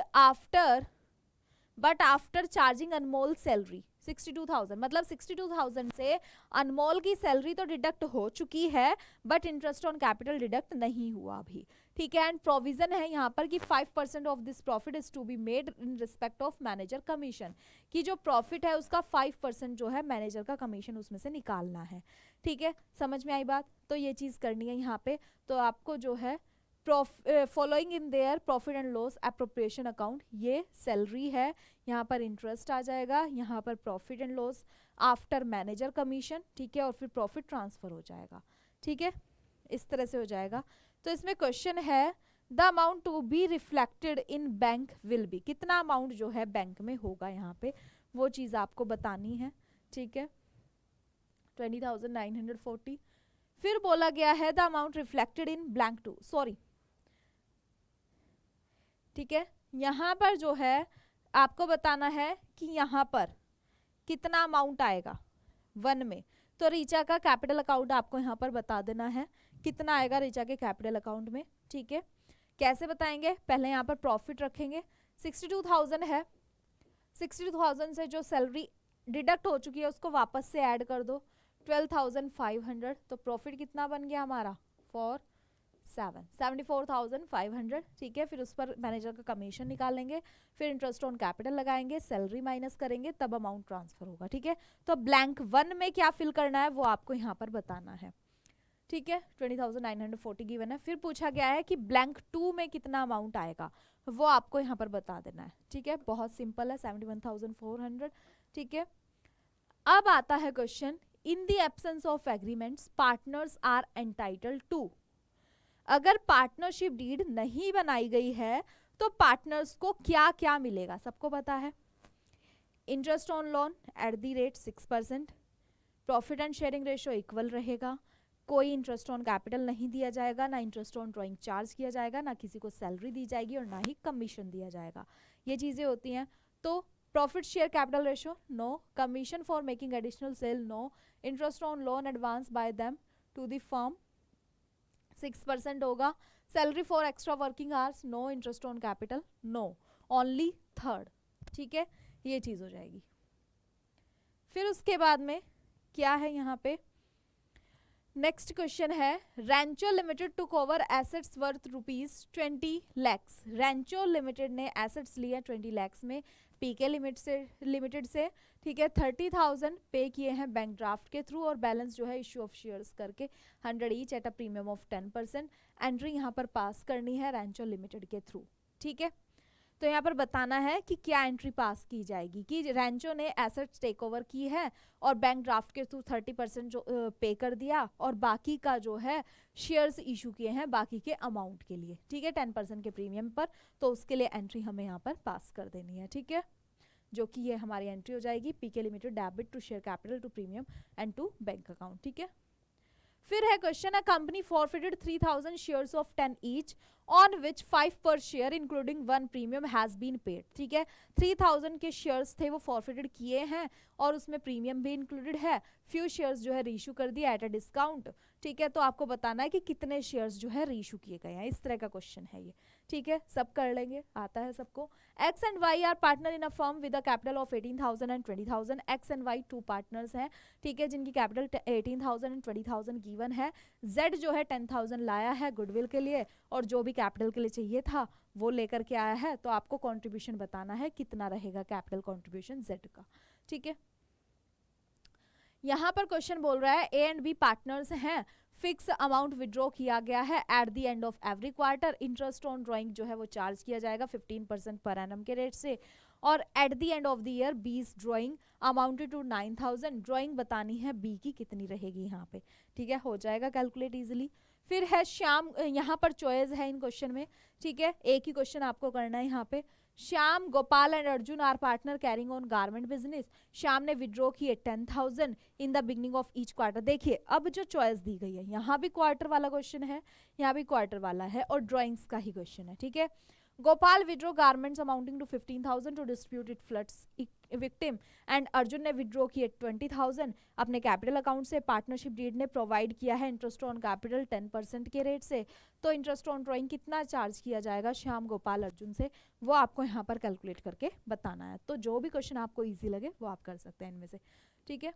after charging Anmol salary 62,000, मतलब 62,000 से अनमोल की सैलरी तो डिडक्ट हो चुकी है but interest on capital deduct नहीं हुआ अभी। ठीक है, एंड प्रोविजन है यहाँ पर कि 5% of this profit is to be made in respect of manager commission, कि जो प्रॉफिट है उसका 5% जो है मैनेजर का कमीशन उसमें से निकालना है। ठीक है, समझ में आई बात, तो ये चीज़ करनी है यहाँ पे। तो आपको जो है following in their profit and loss appropriation account, ये सैलरी है, यहाँ पर इंटरेस्ट आ जाएगा, यहाँ पर profit and loss after manager commission. ठीक है, और फिर प्रॉफिट ट्रांसफर हो जाएगा। ठीक है, इस तरह से हो जाएगा। तो इसमें क्वेश्चन है the amount to be reflected in bank will be, कितना अमाउंट जो है बैंक में होगा यहाँ पे, वो चीज़ आपको बतानी है। ठीक है, 20,940। फिर बोला गया है the amount reflected in blank to, sorry, ठीक है, यहाँ पर जो है आपको बताना है कि यहाँ पर कितना अमाउंट आएगा 1 में। तो रीचा का कैपिटल अकाउंट आपको यहाँ पर बता देना है कितना आएगा रीचा के कैपिटल अकाउंट में। ठीक है, कैसे बताएंगे, पहले यहाँ पर प्रॉफिट रखेंगे, 62,000 है, 62,000 से जो सैलरी डिडक्ट हो चुकी है उसको वापस से ऐड कर दो 12,500, तो प्रॉफिट कितना बन गया हमारा 74,500। ठीक है, फिर उस पर मैनेजर का कमीशन निकालेंगे, फिर इंटरेस्ट ऑन कैपिटल लगाएंगे, सैलरी माइनस करेंगे, तब अमाउंट ट्रांसफर होगा। ठीक है, तो ब्लैंक 1 में क्या फिल करना है वो आपको यहाँ पर बताना है। ठीक है, 20,940 गिवन है। फिर पूछा गया है कि ब्लैंक 2 में कितना अमाउंट आएगा, वो आपको यहाँ पर बता देना है। ठीक है, बहुत सिंपल है, 71,400। ठीक है, अब आता है question in the absence of agreements partners are entitled to, अगर पार्टनरशिप डीड नहीं बनाई गई है तो पार्टनर्स को क्या क्या मिलेगा, सबको पता है। Interest on loan eight the rate 6%, profit and sharing ratio equal रहेगा, कोई इंटरेस्ट ऑन कैपिटल नहीं दिया जाएगा, ना इंटरेस्ट ऑन ड्राइंग चार्ज किया जाएगा, ना किसी को सैलरी दी जाएगी और ना ही कमीशन दिया जाएगा। ये चीज़ें होती हैं। तो profit share capital ratio no, commission for making additional sale no, interest on loan advance by them to the firm 6% होगा, salary for extra working hours no, interest on capital no, only third. ठीक है, ये चीज़ हो जाएगी। फिर उसके बाद में क्या है यहाँ पे, नेक्स्ट क्वेश्चन है Rancho limited took over assets worth ₹20 lakhs। Rancho limited ने एसेट्स लिए 20 lakhs में पीके लिमिटेड से। ठीक है, 30,000 पे किए हैं बैंक ड्राफ्ट के थ्रू और बैलेंस जो है इश्यू ऑफ शेयर्स करके 100 each at a premium of 10%। Entry यहाँ पर पास करनी है रेंचो लिमिटेड के थ्रू। ठीक है, तो यहाँ पर बताना है कि क्या एंट्री पास की जाएगी कि रेंचो ने एसेट्स टेक ओवर की है और बैंक ड्राफ्ट के थ्रू 30% जो पे कर दिया और बाकी का जो है शेयर्स इशू किए हैं बाकी के अमाउंट के लिए। ठीक है, 10% के प्रीमियम पर, तो उसके लिए एंट्री हमें यहाँ पर पास कर देनी है। ठीक है, जो कि ये हमारी एंट्री हो जाएगी PK limited debit to share capital to premium and to bank account. ठीक है, फिर है question, a company forfeited 3,000 shares of 10 each on which 5 per share including 1 premium has been paid. ठीक है, 3,000 के शेयर्स थे वो फॉरफिटेड किए हैं और उसमें प्रीमियम भी इंक्लूडेड है। फ्यू शेयर्स जो है रीशू कर दिया एट अ डिस्काउंट। ठीक है, तो आपको बताना है कि कितने शेयर्स जो है रीशू किए गए हैं, इस तरह का क्वेश्चन है ये। ठीक है, सब कर लेंगे, आता है सबको। X and Y are partner in a firm with a capital of 18,000 and 20,000। X and Y 2 partners हैं। ठीक है, जिनकी कैपिटल 18,000 एंड 20,000 गिवन है। जेड जो है 10,000 लाया है गुडविल के लिए और जो भी कैपिटल के लिए चाहिए था वो लेकर के आया है। तो आपको कंट्रीब्यूशन बताना है कितना रहेगा कैपिटल कंट्रीब्यूशन जेड का। ठीक है, यहाँ पर क्वेश्चन बोल रहा है ए एंड बी पार्टनर्स हैं, फिक्स अमाउंट विड्रॉ किया गया है at the end of every quarter. Interest on drawing जो है वो चार्ज किया जाएगा 15% पर एनम के रेट से और at the end of the year बीस ड्राइंग अमाउंटेड टू 9,000। ड्राइंग बतानी है बी की कितनी रहेगी यहाँ पे। ठीक है, हो जाएगा कैलकुलेट इजिली। फिर है श्याम, यहाँ पर चॉइस है इन क्वेश्चन में। ठीक है, एक ही क्वेश्चन आपको करना है यहाँ पे। Shyam, Gopal and Arjun are partner carrying on garment business. Shyam ने विड्रॉ किए 10,000 in the beginning of each quarter. देखिए अब जो चॉइस दी गई है यहाँ भी क्वार्टर वाला क्वेश्चन है, यहाँ भी क्वार्टर वाला है और ड्राइंग्स का ही क्वेश्चन है। ठीक है, Gopal withdraw garments amounting to 15,000 to distributed floods victim and Arjun ने विड्रॉ किए 20,000 अपने कैपिटल अकाउंट से। पार्टनरशिप डीड ने प्रोवाइड किया है इंटरेस्ट ऑन कैपिटल 10% के रेट से। तो इंटरेस्ट ऑन ड्राइंग कितना चार्ज किया जाएगा श्याम, गोपाल, अर्जुन से, वो आपको यहाँ पर कैलकुलेट करके बताना है। तो जो भी क्वेश्चन आपको ईजी लगे वो आप कर सकते हैं इनमें से। ठीक है,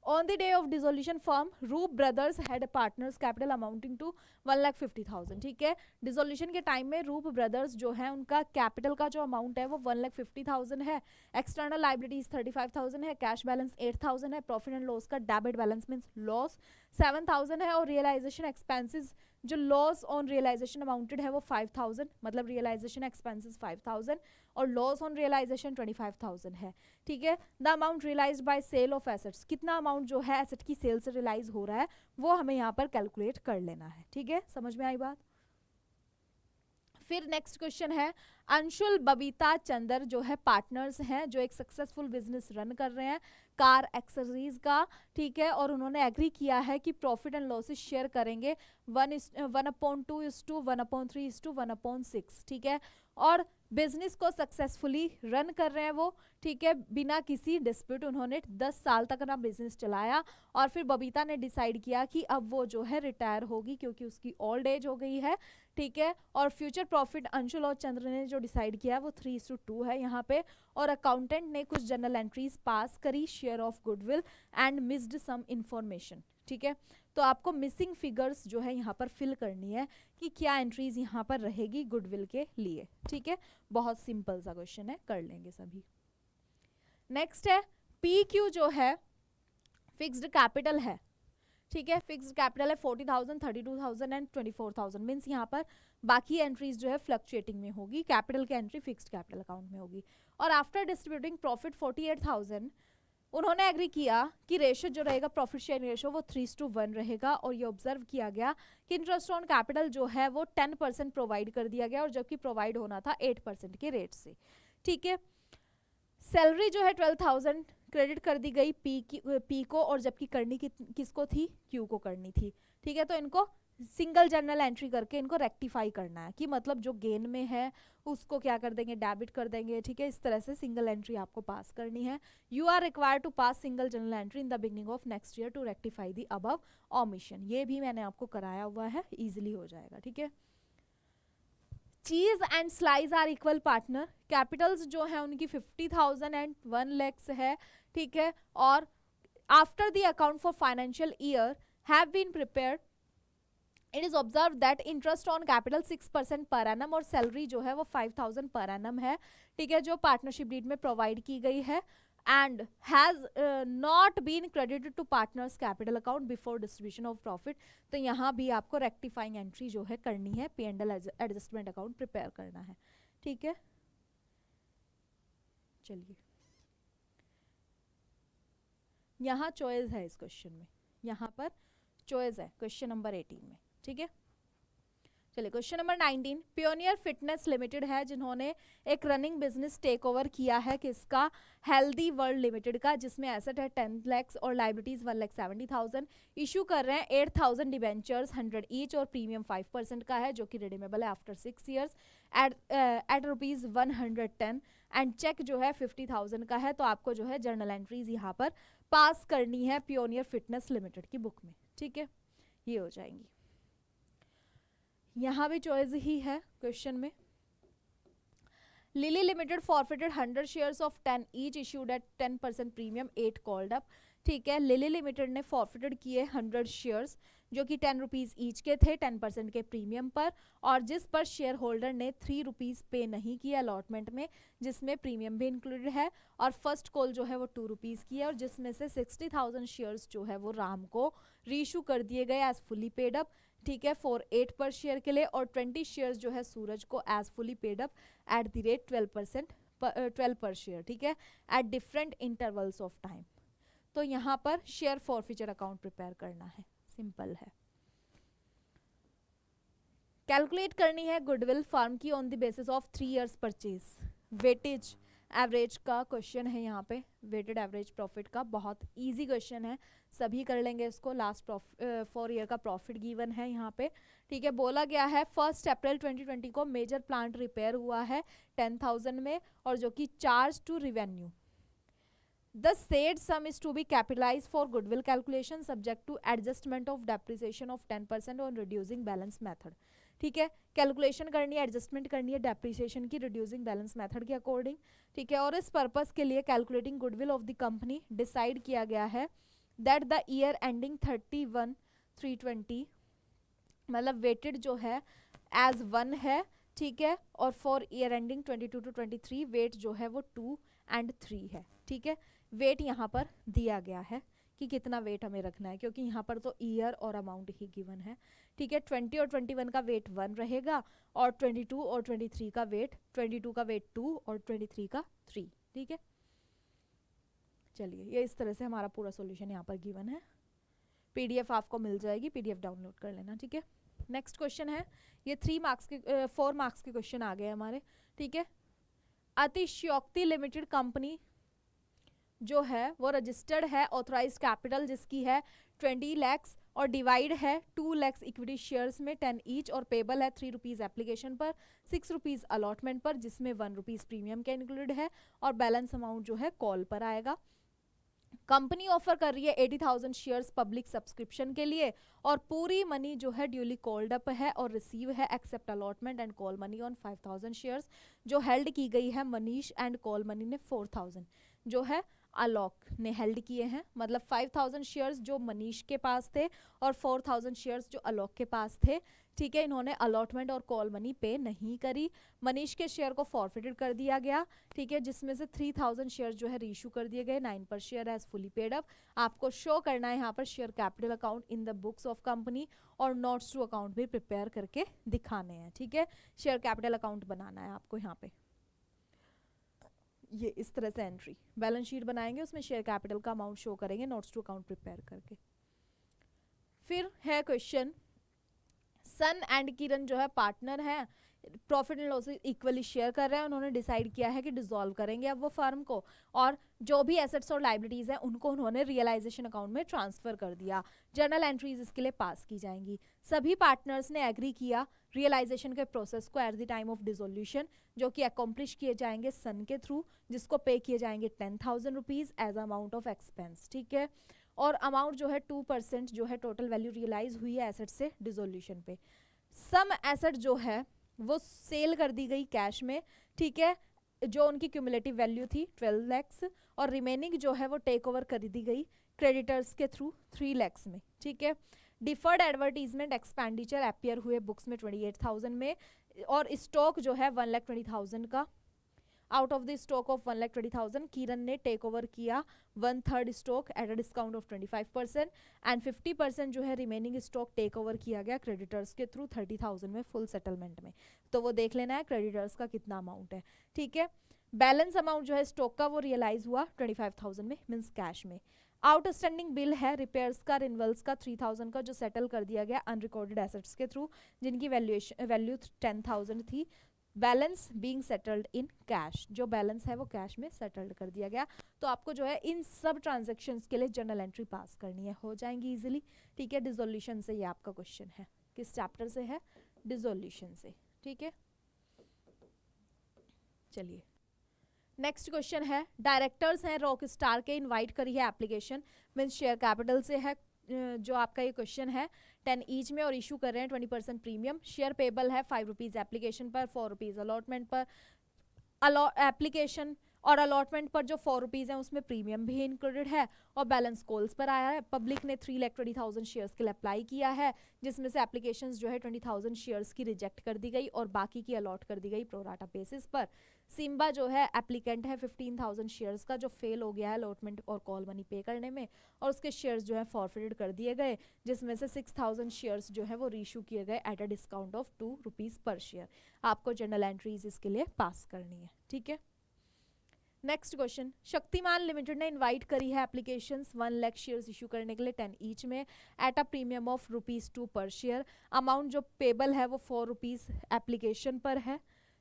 On the day of dissolution firm, रूप brothers had partners capital amounting to 1,50,000। ठीक है, डिसोल्यूशन के टाइम में रूप ब्रदर्स जो है उनका कैपिटल का जो अमाउंट है वो 1,50,000 है। एक्सटर्नल लाइबिलिटीज 35,000 है, कैश बैलेंस 8,000 है, प्रॉफिट एंड लॉस का डेबिट बैलेंस मींस लॉस 7,000 है और रियलाइजेशन एक्सपेंसेस जो लॉस ऑन रियलाइजेशन अमाउंटेड है वो 5,000, मतलब रियलाइजेशन एक्सपेंसेस 5,000 और लॉस ऑन रियलाइजेशन 25,000 है। ठीक है, the amount realised by sale of assets, कितना अमाउंट जो है एसेट की सेल से रियलाइज हो रहा है वो हमें यहाँ पर कैलकुलेट कर लेना है। ठीक है, समझ में आई बात। फिर नेक्स्ट क्वेश्चन है, अंशुल, बबीता, चंदर जो है पार्टनर्स हैं जो एक सक्सेसफुल बिजनेस रन कर रहे हैं कार एक्सेसरीज का। ठीक है, और उन्होंने एग्री किया है कि प्रॉफिट एंड लॉसेस शेयर करेंगे 1:2:1:3:1:6। ठीक है, और बिजनेस को सक्सेसफुली रन कर रहे हैं वो। ठीक है, बिना किसी डिस्प्यूट उन्होंने 10 साल तक अपना बिजनेस चलाया और फिर बबीता ने डिसाइड किया कि अब वो जो है रिटायर होगी क्योंकि उसकी ओल्ड एज हो गई है। ठीक है, और फ्यूचर प्रॉफिट अंशुल और चंद्र ने जो डिसाइड किया वो 3:2 है यहाँ पे। और अकाउंटेंट ने कुछ जनरल एंट्रीज पास करी, share of goodwill and missed some information. ठीक है, तो आपको मिसिंग फिगर्स जो है यहाँ पर फिल करनी है कि क्या एंट्रीज यहाँ पर रहेगी गुडविल के लिए। ठीक है, बहुत सिंपल सा क्वेश्चन है, कर लेंगे सभी। नेक्स्ट है पी क्यू जो है फिक्स्ड कैपिटल है। ठीक है, फिक्स्ड कैपिटल है 40,000, 32,000 एंड 24,000। मीन्स यहाँ पर बाकी एंट्रीज जो है फ्लक्चुएटिंग में होगी, कैपिटल की एंट्री फिक्स्ड कैपिटल अकाउंट में होगी। और आफ्टर डिस्ट्रीब्यूटिंग प्रॉफिट 48,000 उन्होंने एग्री किया कि रेशो जो रहेगा प्रॉफिट शेयरिंग रेशो वो 3:1 रहेगा। और ये ऑब्जर्व किया गया कि इंटरेस्ट ऑन कैपिटल जो है वो 10% प्रोवाइड कर दिया गया और जबकि प्रोवाइड होना था 8% के रेट से। ठीक है, सैलरी जो है 12,000 क्रेडिट कर दी गई पी को, और जबकि करनी किसको थी, क्यू को करनी थी। ठीक है, तो इनको सिंगल जर्नल एंट्री करके इनको रेक्टिफाई करना है, कि मतलब जो गेन में है उसको क्या कर देंगे, डेबिट कर देंगे। ठीक है, इस तरह से सिंगल एंट्री आपको पास करनी है। You are required to pass single journal entry in the beginning of next year to rectify the above omission. ये भी मैंने आपको कराया हुआ है, इजीली हो जाएगा। ठीक है, cheese and slice are equal partner, capitals जो है उनकी 50,000 एंड 1 lakhs है। ठीक है, और after the account for financial year have been prepared, it is observe that interest on capital 6% per annum और सैलरी जो है वो 5,000 पर एनम है। ठीक है, जो पार्टनरशिप डीड में प्रोवाइड की गई है, and has not been credited to partners capital account before distribution of profit. तो यहाँ भी आपको रेक्टिफाइंग एंट्री जो है करनी है, P&L एडजस्टमेंट अकाउंट प्रिपेयर करना है। ठीक है, चलिए यहाँ चॉइस है इस क्वेश्चन में, यहाँ पर चॉइस है क्वेश्चन नंबर 18 में। ठीक है, चलिए question number 19, pioneer fitness limited है जिन्होंने एक रनिंग बिजनेस टेक ओवर किया है, किसका, हेल्दी वर्ल्ड लिमिटेड का, जिसमें एसेट है 10 lakhs और लाइबिलिटीज 1,70,000। इशू कर रहे हैं 8,000 डिबेंचर्स 100 ईच और प्रीमियम 5% का है, जो कि रिडीमेबल है after 6 years at ₹110, and check जो है 50,000 का है। तो आपको जो है जर्नल एंट्रीज यहाँ पर पास करनी है पियोनियर फिटनेस लिमिटेड की बुक में। ठीक है, ये हो जाएंगी। यहाँ भी चॉइस ही है क्वेश्चन में। Lily limited forfeited 100 shares of 10 each issued at 10% premium 8 called up. ठीक है, लिली लिमिटेड ने फॉरफिटेड किए 100 शेयर्स जो कि 10 रुपीज ईच के थे 10% के प्रीमियम पर, और जिस पर शेयर होल्डर ने 3 रुपीज पे नहीं किया अलॉटमेंट में, जिसमें प्रीमियम भी इंक्लूडेड है, और फर्स्ट कॉल जो है वो 2 रुपीज की है, और जिसमें से 60,000 शेयर्स जो है वो राम को रीइशू कर दिए गए एज फुली पेड अप। ठीक है, फॉर 8 पर शेयर के लिए, और 20 शेयर्स जो है सूरज को as fully paid up at the rate 12 per share. ठीक है, at different intervals of time. तो यहाँ पर शेयर फॉरफीचर अकाउंट प्रिपेयर करना है, सिंपल है। कैलकुलेट करनी है गुडविल फार्म की on the basis of 3 years purchase. Weightage average का क्वेश्चन है यहाँ पे, वेटेड एवरेज प्रॉफिट का, बहुत इजी क्वेश्चन है, सभी कर लेंगे इसको। लास्ट 4 year का प्रॉफिट गिवन है यहाँ पे। ठीक है, बोला गया है 1 अप्रैल 2020 को मेजर प्लांट रिपेयर हुआ है 10,000 में, और जो कि charge to revenue. The said sum is to be capitalized for goodwill calculation subject to adjustment of depreciation of 10% on reducing balance method। ठीक है, कैलकुलेशन करनी है, एडजस्टमेंट करनी है डेप्रिसिएशन की रिड्यूसिंग बैलेंस मेथड के अकॉर्डिंग। ठीक है, और इस पर्पस के लिए calculating goodwill of the company decide किया गया है दैट द ईयर एंडिंग 31/3/20 मतलब वेटेड जो है एज 1 है। ठीक है, और for year ending 22 to 23 wait जो है वो 2 and 3 है। ठीक है, वेट यहाँ पर दिया गया है कि कितना वेट हमें रखना है, क्योंकि यहाँ पर तो ईयर और अमाउंट ही गिवन है। ठीक है, 20 और 21 का वेट 1 रहेगा, और 22 और 23 का वेट, 22 का वेट 2 और 23 का 3। ठीक है, चलिए ये इस तरह से हमारा पूरा सॉल्यूशन यहाँ पर गिवन है। पीडीएफ आपको मिल जाएगी, पीडीएफ डाउनलोड कर लेना। ठीक है, नेक्स्ट क्वेश्चन है, ये 4 मार्क्स के क्वेश्चन आ गए हमारे। ठीक है, अतिशयोक्ति लिमिटेड कंपनी जो है वो रजिस्टर्ड है, ऑथराइज्ड कैपिटल जिसकी है 20 lakhs, और डिवाइड है 2 lakhs इक्विटी शेयर्स में 10 ईच, और पेबल है 3 रुपीज एप्लीकेशन पर, 6 रुपीज अलॉटमेंट पर, जिसमें 1 रुपीज प्रीमियम का इंक्लूडेड है, और बैलेंस अमाउंट जो है कॉल पर आएगा। कंपनी ऑफर कर रही है 80,000 शेयर्स पब्लिक सब्सक्रिप्शन के लिए, और पूरी मनी जो है ड्यूली कॉल्ड अप है और रिसीव है except allotment and call money on 5,000 shares जो हेल्ड की गई है। मनीष एंड कॉल मनी ने 4,000 जो है अलोक ने हेल्ड किए हैं, मतलब 5,000 शेयर्स जो मनीष के पास थे और 4,000 शेयर्स जो अलोक के पास थे। ठीक है, इन्होंने अलॉटमेंट और कॉल मनी पे नहीं करी। मनीष के शेयर को फॉरफिटेड कर दिया गया। ठीक है, जिसमें से 3,000 शेयर जो है रीइशू कर दिए गए 9 पर share as fully paid up. आपको शो करना है यहाँ पर share capital account in the books of company, और नोट्स टू अकाउंट भी प्रिपेयर करके दिखाने हैं। ठीक है, शेयर कैपिटल अकाउंट बनाना है आपको यहाँ पे। ये इस तरह से एंट्री बैलेंस शीट बनाएंगे, उसमें शेयर कैपिटल का अमाउंट शो करेंगे नोट्स टू अकाउंट प्रिपेयर करके। फिर है क्वेश्चन, सन एंड किरण जो है पार्टनर है, profit and loss equally share कर रहे हैं, उन्होंने डिसाइड किया है कि डिसॉल्व करेंगे अब वो फर्म को, और जो भी एसेट्स और लाइबिलिटीज हैं उनको उन्होंने रियलाइजेशन अकाउंट में ट्रांसफर कर दिया। जर्नल एंट्रीज इसके लिए पास की जाएंगी। सभी पार्टनर्स ने एग्री किया रियलाइजेशन के प्रोसेस को at the time of dissolution, जो कि अकम्प्लिश किए जाएंगे सन के थ्रू, जिसको पे किए जाएंगे 10,000 rupees as amount of expense. ठीक है, और अमाउंट जो है 2% जो है टोटल वैल्यू रियलाइज हुई है एसेट से डिसोल्यूशन पे। सम एसेट जो है वो सेल कर दी गई कैश में, ठीक है, जो उनकी क्यूमुलेटिव वैल्यू थी 12 lakhs, और रिमेनिंग जो है वो टेक ओवर कर दी गई क्रेडिटर्स के थ्रू 3 lakhs में। ठीक है, डिफर्ड एडवर्टीजमेंट एक्सपेंडिचर अपियर हुए बुक्स में 28,000 में, और स्टॉक जो है 1,20,000 का। Out of the stock of 1,20,000 किरण ने टेक ओवर किया 1/3 stock at a discount of 25%, and 50% जो है रिमेनिंग स्टॉक टेक ओवर किया गया क्रेडिटर्स के थ्रू 30,000 में फुल सेटलमेंट में। तो वो देख लेना है क्रेडिटर्स का कितना अमाउंट है। ठीक है, बैलेंस अमाउंट जो है स्टॉक का वो रियलाइज हुआ 25,000 में, मीन्स कैश में। आउटस्टैंडिंग बिल है रिपेयर्स का, रिन्यूअल्स का 3,000 का, जो सेटल कर दिया गया अनरिकॉर्डेड एसेट्स के थ्रू, जिनकी वैल्यू 10,000 थी। Balance being settled in cash, जो बैलेंस है वो कैश में सेटल्ड कर दिया गया। तो आपको जो है इन सब ट्रांजैक्शंस के लिए जर्नल एंट्री पास करनी है, हो जाएंगी इजीली। ठीक है, डिसोल्यूशन से ये आपका क्वेश्चन है। किस चैप्टर से है? डिसोल्यूशन से। ठीक है, चलिए नेक्स्ट क्वेश्चन है। डायरेक्टर्स हैं रॉक स्टार के, इनवाइट करी है एप्लीकेशन, मीन्स शेयर कैपिटल से है जो आपका ये क्वेश्चन है 10 ईच में, और इशू कर रहे हैं 20% प्रीमियम। शेयर पेबल है 5 रुपीज़ एप्लीकेशन पर, 4 रुपीज़ अलॉटमेंट पर। एप्लीकेशन और अलॉटमेंट पर जो 4 रुपीज़ हैं उसमें प्रीमियम भी इंक्लूडेड है, और बैलेंस कॉल्स पर आया है। पब्लिक ने 3,20,000 शेयर्स के लिए अप्लाई किया है, जिसमें से एप्लीकेशंस जो है 20,000 शेयर्स की रिजेक्ट कर दी गई और बाकी की अलॉट कर दी गई प्रोराटा बेसिस पर। सिम्बा जो है एप्लीकेंट है 15,000 शेयर्स का, जो फेल हो गया है अलॉटमेंट और कॉल मनी पे करने में, और उसके शेयर्स जो है फॉरफिटेड कर दिए गए, जिसमें से 6,000 शेयर्स जो है वो रीशू किए गए at a discount of 2 rupees पर शेयर। आपको जर्नल एंट्रीज इसके लिए पास करनी है। ठीक है, नेक्स्ट क्वेश्चन। शक्तिमान लिमिटेड ने इनवाइट करी है एप्लीकेशंस 1 लाख शेयर्स इशू करने के लिए 10 ईच में एट अ प्रीमियम ऑफ ₹2 पर शेयर। अमाउंट जो पेबल है वो 4 रुपीज़ एप्लीकेशन पर है।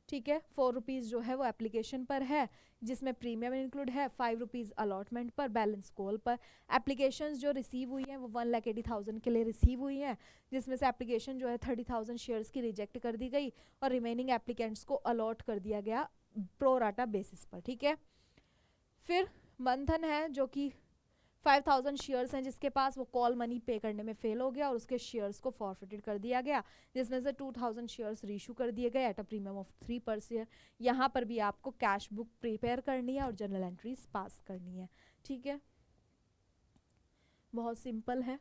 ठीक है, 4 रुपीज़ जो है वो एप्लीकेशन पर है, जिसमें प्रीमियम इंक्लूड है, 5 रुपीज़ अलॉटमेंट पर, बैलेंस कॉल पर। एप्लीकेशंस जो रिसीव हुई हैं वो 1,80,000 के लिए रिसीव हुई हैं, जिसमें से एप्लीकेशन जो है 30,000 शेयर्स की रिजेक्ट कर दी गई और रिमेनिंग एप्लीकेंट्स को अलॉट कर दिया गया प्रो राटा बेसिस पर। ठीक है, फिर मंथन है जो कि 5,000 शेयर्स हैं जिसके पास, वो कॉल मनी पे करने में फेल हो गया और उसके शेयर्स को फॉरफिटेड कर दिया गया, जिसमें से 2,000 शेयर्स रीशू कर दिए गए एट अ प्रीमियम ऑफ 3 पर शेयर। यहाँ पर भी आपको कैश बुक प्रिपेयर करनी है और जर्नल एंट्रीज पास करनी है। ठीक है, बहुत सिंपल है।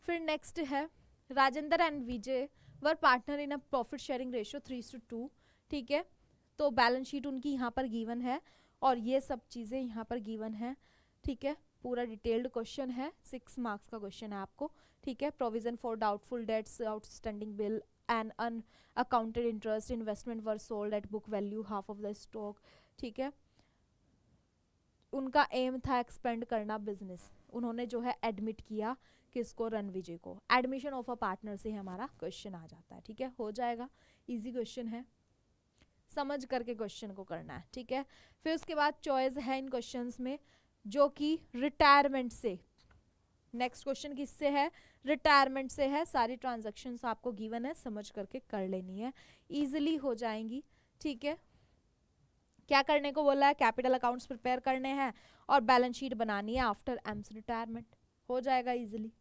फिर नेक्स्ट है Rajendra and Vijay were partner in a profit sharing ratio 3:2। ठीक है, तो बैलेंस शीट उनकी यहाँ पर गिवन है और ये सब चीज़ें यहाँ पर गिवन है। ठीक है, पूरा डिटेल्ड क्वेश्चन है, 6 मार्क्स का क्वेश्चन है आपको। ठीक है, provision for doubtful debts, outstanding bill and unaccounted interest, investment were sold at book value, half of the stock. ठीक है, उनका एम था एक्सपेंड करना बिजनेस, उन्होंने जो है एडमिट किया किसको, रणविजय को। एडमिशन ऑफ अ पार्टनर से हमारा क्वेश्चन आ जाता है। ठीक है, हो जाएगा, इजी क्वेश्चन है, समझ करके क्वेश्चन को करना है। ठीक है, फिर उसके बाद चॉइस है इन क्वेश्चंस में जो कि रिटायरमेंट से, नेक्स्ट क्वेश्चन किससे है, रिटायरमेंट से है। सारी ट्रांजैक्शंस आपको गिवन है, समझ करके कर लेनी है, इजीली हो जाएंगी। ठीक है, क्या करने को बोला है, कैपिटल अकाउंट्स प्रिपेयर करने हैं और बैलेंस शीट बनानी है आफ्टर एम्स रिटायरमेंट, हो जाएगा इजीली।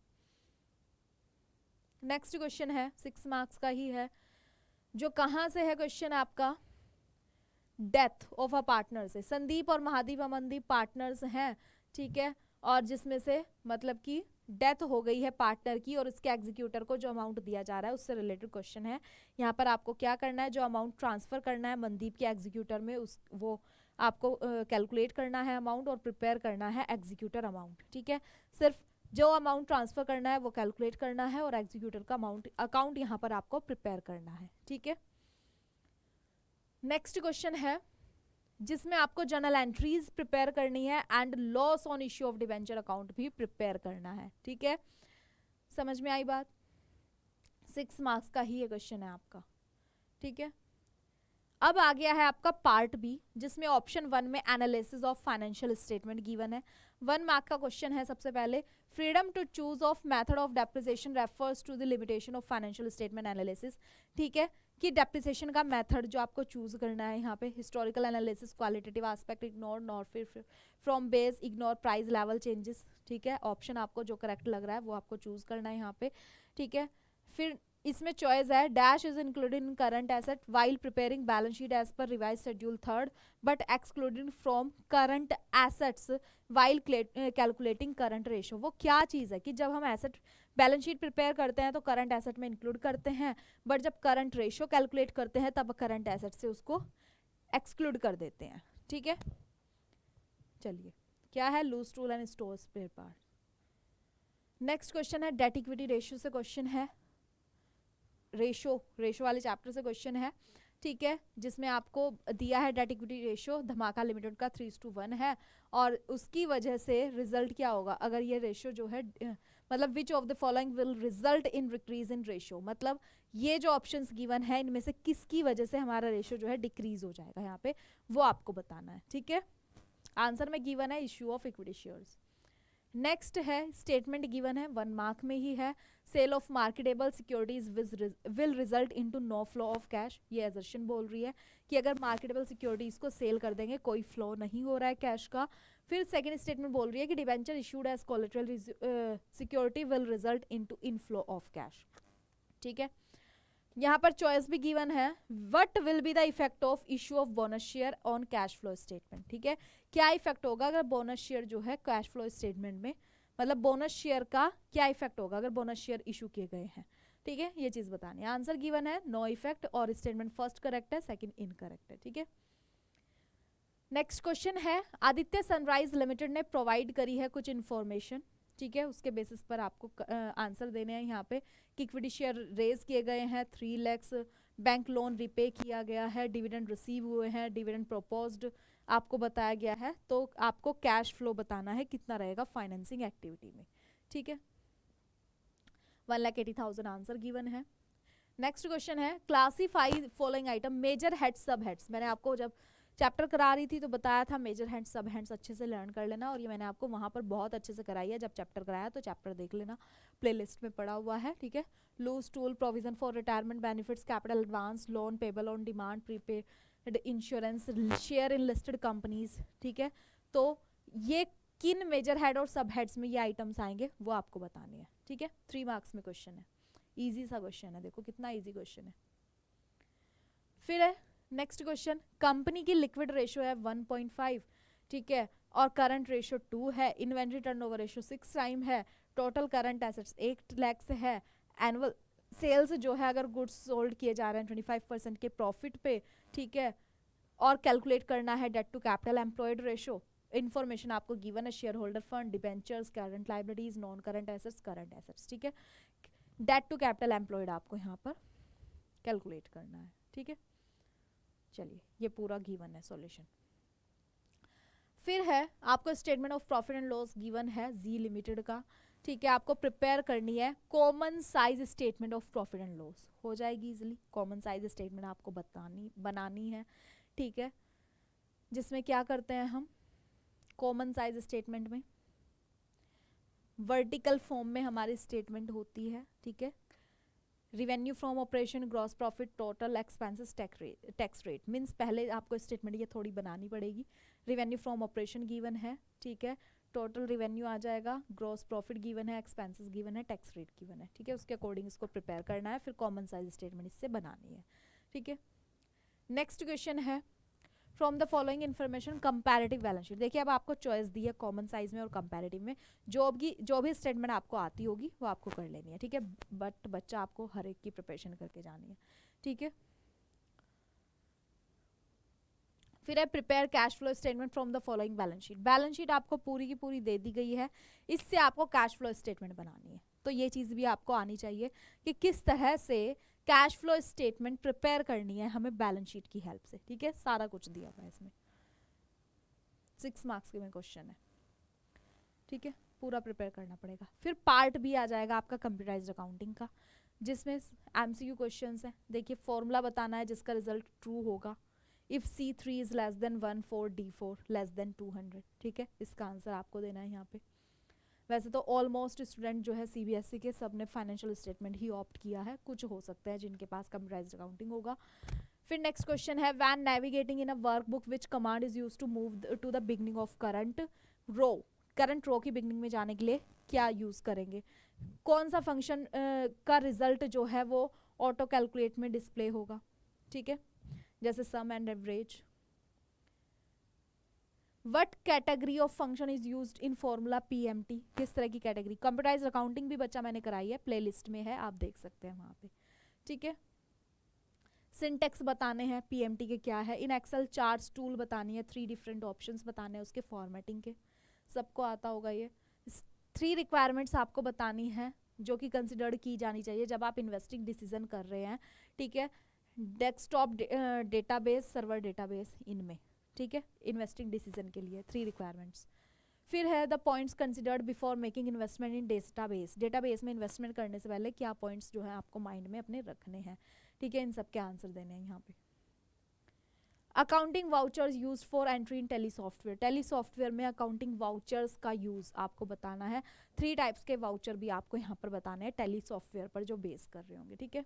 नेक्स्ट क्वेश्चन है 6 मार्क्स का ही है, जो कहाँ से है क्वेश्चन आपका, डेथ ऑफ अ पार्टनर से। संदीप और महादीप अमनदीप पार्टनर्स हैं। ठीक है, और जिसमें से मतलब कि डेथ हो गई है पार्टनर की और इसके एग्जीक्यूटर को जो अमाउंट दिया जा रहा है उससे रिलेटेड क्वेश्चन है। यहाँ पर आपको क्या करना है, जो अमाउंट ट्रांसफर करना है मनदीप के एग्जीक्यूटर में उस वो आपको कैलकुलेट करना है अमाउंट और प्रिपेयर करना है एग्जीक्यूटर अमाउंट। ठीक है, सिर्फ जो अमाउंट ट्रांसफर करना है वो कैलकुलेट करना है और एग्जीक्यूटर का अकाउंट यहाँ पर आपको प्रिपेयर करना है। ठीक है, नेक्स्ट क्वेश्चन है जिसमें आपको जर्नल एंट्रीज प्रिपेयर करनी है and loss on issue of debenture account भी प्रिपेयर करना है। ठीक है, समझ में आई बात, 6 मार्क्स का ही ये क्वेश्चन है आपका। ठीक है। अब आ गया है आपका पार्ट बी, जिसमें ऑप्शन 1 में analysis of financial statement given है। 1 मार्क का क्वेश्चन है। सबसे पहले, freedom to choose of method of depreciation refers to the limitation of financial statement analysis. ठीक है, कि डेप्रिसिएशन का मेथड जो आपको चूज करना है यहाँ पे, historical analysis, qualitative aspect ignore, nor फिर from base ignore price level changes. ठीक है, ऑप्शन आपको जो करेक्ट लग रहा है वो आपको चूज करना है यहाँ पे। ठीक है, फिर इसमें चॉइस है, dash is included in current asset while preparing balance sheet as per revise schedule 3rd but excluded from current assets while calculating current ratio. वो क्या चीज़ है कि जब हम एसेट बैलेंस शीट प्रिपेयर करते हैं तो करंट एसेट में इंक्लूड करते हैं, बट जब करंट रेशियो कैलकुलेट करते हैं तब करंट एसेट से उसको एक्सक्लूड कर देते हैं। ठीक है, चलिए, क्या है, loose tool and store spare part. Next question है, डेट इक्विटी रेशियो से क्वेश्चन है, रेशो वाले चैप्टर से क्वेश्चन है। ठीक है, जिसमें आपको दिया है debt equity ratio Dhamaka limited का 3:1 है, और उसकी वजह से रिजल्ट क्या होगा अगर ये रेशियो जो है, मतलब which of the following will result in decrease in ratio, मतलब ये जो ऑप्शंस गिवन है इनमें से किसकी वजह से हमारा रेशियो जो है डिक्रीज हो जाएगा यहाँ पे, वो आपको बताना है। ठीक है, आंसर में गिवन है issue of equity shares. Next है, स्टेटमेंट गिवन है, 1 मार्क में ही है, sale of marketable securities will result into no flow of cash. ये एजर्शन बोल रही है कि अगर मार्केटेबल सिक्योरिटीज को सेल कर देंगे कोई फ्लो नहीं हो रहा है कैश का। फिर सेकंड स्टेटमेंट बोल रही है कि debenture issued as collateral security will result into inflow of cash. ठीक है, यहाँ पर चॉइस भी गिवन है, what will be the effect of issue of bonus share on cash flow statement. ठीक है, क्या इफेक्ट होगा अगर बोनस शेयर जो है कैश फ्लो स्टेटमेंट में, मतलब बोनस शेयर का क्या इफेक्ट होगा अगर बोनस शेयर इशू किए गए हैं। ठीक है, ये चीज बतानी है। आंसर गिवन है नो इफेक्ट, और स्टेटमेंट फर्स्ट करेक्ट है, सेकंड इनकरेक्ट है। ठीक है, नेक्स्ट क्वेश्चन है, आदित्य सनराइज लिमिटेड ने प्रोवाइड करी है कुछ इन्फॉर्मेशन। ठीक है, उसके बेसिस पर आपको आंसर देने हैं यहाँ पे कि इक्विटी शेयर रेज किए गए हैं 3 लाख, बैंक लोन रिपे किया गया है, डिविडेंड रिसीव हुए हैं, डिविडेंड प्रोपोज्ड आपको बताया गया है, तो आपको कैश फ्लो बताना है कितना रहेगा फाइनेंसिंग एक्टिविटी में। ठीक है, 1,80,000 आंसर गिवन है। नेक्स्ट क्वेश्चन है, classify following item major head sub heads. मैंने आपको जब चैप्टर करा रही थी तो बताया था मेजर हैंड सब हैंड्स अच्छे से लर्न कर लेना, और ये मैंने आपको वहाँ पर बहुत अच्छे से कराई है, जब चैप्टर कराया तो चैप्टर देख लेना, प्लेलिस्ट में पड़ा हुआ है। ठीक है, loose tool, provision for retirement benefits, capital advance, loan payable on demand, prepaid insurance, share in listed companies. ठीक है, तो ये किन मेजर हेड और सब हेड्स में ये आइटम्स आएंगे वो आपको बताने हैं। ठीक है, 3 मार्क्स में क्वेश्चन है, ईजी सा क्वेश्चन है, देखो कितना ईजी क्वेश्चन है। फिर है नेक्स्ट क्वेश्चन, कंपनी की लिक्विड रेशियो है 1.5। ठीक है, और करंट रेशियो 2 है, इन्वेंट्री टर्नओवर रेशियो 6 टाइम है, टोटल करंट एसेट्स 8 लाख से है, एनुअल सेल्स जो है अगर गुड्स सोल्ड किए जा रहे हैं 25% के प्रॉफिट पे। ठीक है, और कैलकुलेट करना है debt to capital employed ratio. Information आपको गिवन है, share holder fund, debentures, current liabilities, non current assets, current assets. ठीक है, डेट टू कैपिटल एम्प्लॉयड आपको यहाँ पर कैलकुलेट करना है। ठीक है, चलिए, ये पूरा गिवन है सॉल्यूशन। फिर है आपको statement of profit and loss given है जी लिमिटेड का। ठीक है, आपको प्रिपेयर करनी है common size statement of profit and loss, हो जाएगी इजीली। कॉमन साइज स्टेटमेंट आपको बनानी है। ठीक है, जिसमें क्या करते हैं हम कॉमन साइज स्टेटमेंट में, वर्टिकल फॉर्म में हमारी स्टेटमेंट होती है। ठीक है, revenue from operation, gross profit, total expenses, tax rate, means पहले आपको स्टेटमेंट ये थोड़ी बनानी पड़ेगी। रिवेन्यू फ्रॉम ऑपरेशन गिवन है। ठीक है, टोटल रिवेन्यू आ जाएगा, ग्रॉस प्रॉफिट गिवन है, एक्सपेंसेस गिवन है, टैक्स रेट गिवन है। ठीक है, उसके अकॉर्डिंग इसको प्रिपेयर करना है, फिर कॉमन साइज स्टेटमेंट इससे बनानी है। ठीक है, नेक्स्ट क्वेश्चन है, from the following information comparative balance sheet. देखिए, अब आपको चॉइस दी है कॉमन साइज में और कंपैरेटिव में, जो भी स्टेटमेंट आपको आती होगी वो आपको कर लेनी है। ठीक है, बट बच्चा आपको हर एक की प्रिपरेशन करके जानी है। ठीक है, फिर है prepare cash flow statement from the following balance sheet. Balance sheet आपको पूरी की पूरी दे दी गई है, इससे आपको कैश फ्लो स्टेटमेंट बनानी है। तो ये चीज़ भी आपको आनी चाहिए कि किस तरह से कैश फ्लो स्टेटमेंट प्रिपेयर करनी है हमें बैलेंस शीट की हेल्प से। ठीक है, सारा कुछ दिया हुआ है इसमें, 6 मार्क्स के में क्वेश्चन है। ठीक है, पूरा प्रिपेयर करना पड़ेगा। फिर पार्ट भी आ जाएगा आपका कंप्यूटराइज्ड अकाउंटिंग का, जिसमें MCQ क्वेश्चंस हैं। देखिए फॉर्मूला बताना है जिसका रिजल्ट ट्रू होगा। If C3 is less than 1 4 D4 less than 200, ठीक है, इसका आंसर आपको देना है यहाँ पे। वैसे तो ऑलमोस्ट स्टूडेंट जो है CBSE के सब ने फाइनेंशियल स्टेटमेंट ही ऑप्ट किया है, कुछ हो सकता है जिनके पास कंप्यूटराइज्ड अकाउंटिंग होगा। फिर नेक्स्ट क्वेश्चन है when navigating in a workbook which command is used to move to the beginning of current row. Current row की बिगनिंग में जाने के लिए क्या यूज करेंगे? कौन सा फंक्शन का रिजल्ट जो है वो ऑटो कैलकुलेट में डिस्प्ले होगा, ठीक है, जैसे sum and average. What category of function is used in formula PMT, किस तरह की कैटेगरी? कंप्यूटराइज्ड अकाउंटिंग भी बच्चा मैंने कराई है, प्लेलिस्ट में है, आप देख सकते हैं वहां पे, ठीक है। सिंटेक्स बताने हैं PMT के क्या है। इन एक्सेल चार्ट्स टूल बतानी है, 3 डिफरेंट ऑप्शंस बताने हैं उसके फॉर्मेटिंग के, सबको आता होगा ये। 3 रिक्वायरमेंट्स आपको बतानी है जो कि कंसिडर्ड की जानी चाहिए जब आप इन्वेस्टिंग डिसीजन कर रहे हैं, ठीक है। डेस्कटॉप डेटाबेस, सर्वर डेटाबेस, इनमें, ठीक है, इन्वेस्टिंग डिसीजन के लिए 3 रिक्वायरमेंट्स। फिर है the points considered before making investment in database. Database में इन्वेस्टमेंट करने से पहले क्या पॉइंट्स जो है आपको माइंड में अपने रखने हैं, ठीक है, इन सब के आंसर देने हैं यहाँ पे। Accounting vouchers use for entry in Tally software. Tally software में अकाउंटिंग वाउचर्स का यूज आपको बताना है। 3 टाइप्स के वाउचर भी आपको यहाँ पर बताने हैं टेली सॉफ्टवेयर पर जो बेस कर रहे होंगे, ठीक है।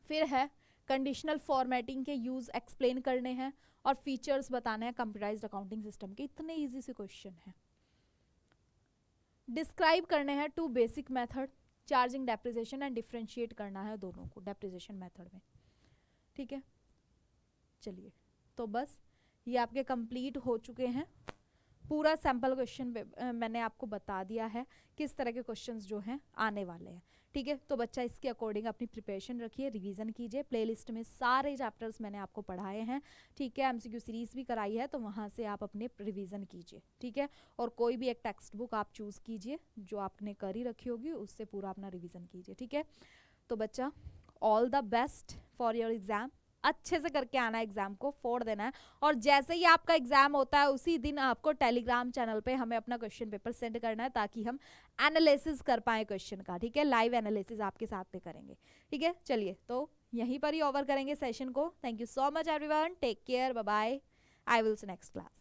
फिर है कंडीशनल फॉर्मेटिंग के यूज एक्सप्लेन करने हैं और फीचर्स बताने हैं कंप्यूटराइज्ड अकाउंटिंग सिस्टम के। इतने इजी से क्वेश्चन हैं। डिस्क्राइब करने हैं 2 basic method, charging, depreciation and differentiate करना है दोनों को डेप्रिसिएशन मेथड में, ठीक है। चलिए तो बस ये आपके कंप्लीट हो चुके हैं। पूरा सैम्पल क्वेश्चन मैंने आपको बता दिया है किस तरह के क्वेश्चंस जो हैं आने वाले हैं, ठीक है। तो बच्चा इसके अकॉर्डिंग अपनी प्रिपरेशन रखिए, रिवीजन कीजिए। प्लेलिस्ट में सारे चैप्टर्स मैंने आपको पढ़ाए हैं, ठीक है। MCQ सीरीज भी कराई है तो वहाँ से आप अपने रिवीजन कीजिए, ठीक है। और कोई भी एक टेक्स्ट बुक आप चूज़ कीजिए जो आपने कर ही रखी होगी, उससे पूरा अपना रिवीजन कीजिए, ठीक है। तो बच्चा all the best for your exam. अच्छे से करके आना है, एग्जाम को फोड़ देना है। और जैसे ही आपका एग्जाम होता है उसी दिन आपको टेलीग्राम चैनल पे हमें अपना क्वेश्चन पेपर सेंड करना है ताकि हम एनालिसिस कर पाए क्वेश्चन का, ठीक है। लाइव एनालिसिस आपके साथ पे करेंगे, ठीक है। चलिए तो यहीं पर ही ओवर करेंगे सेशन को। Thank you so much everyone, take care, bye bye, I will see next class.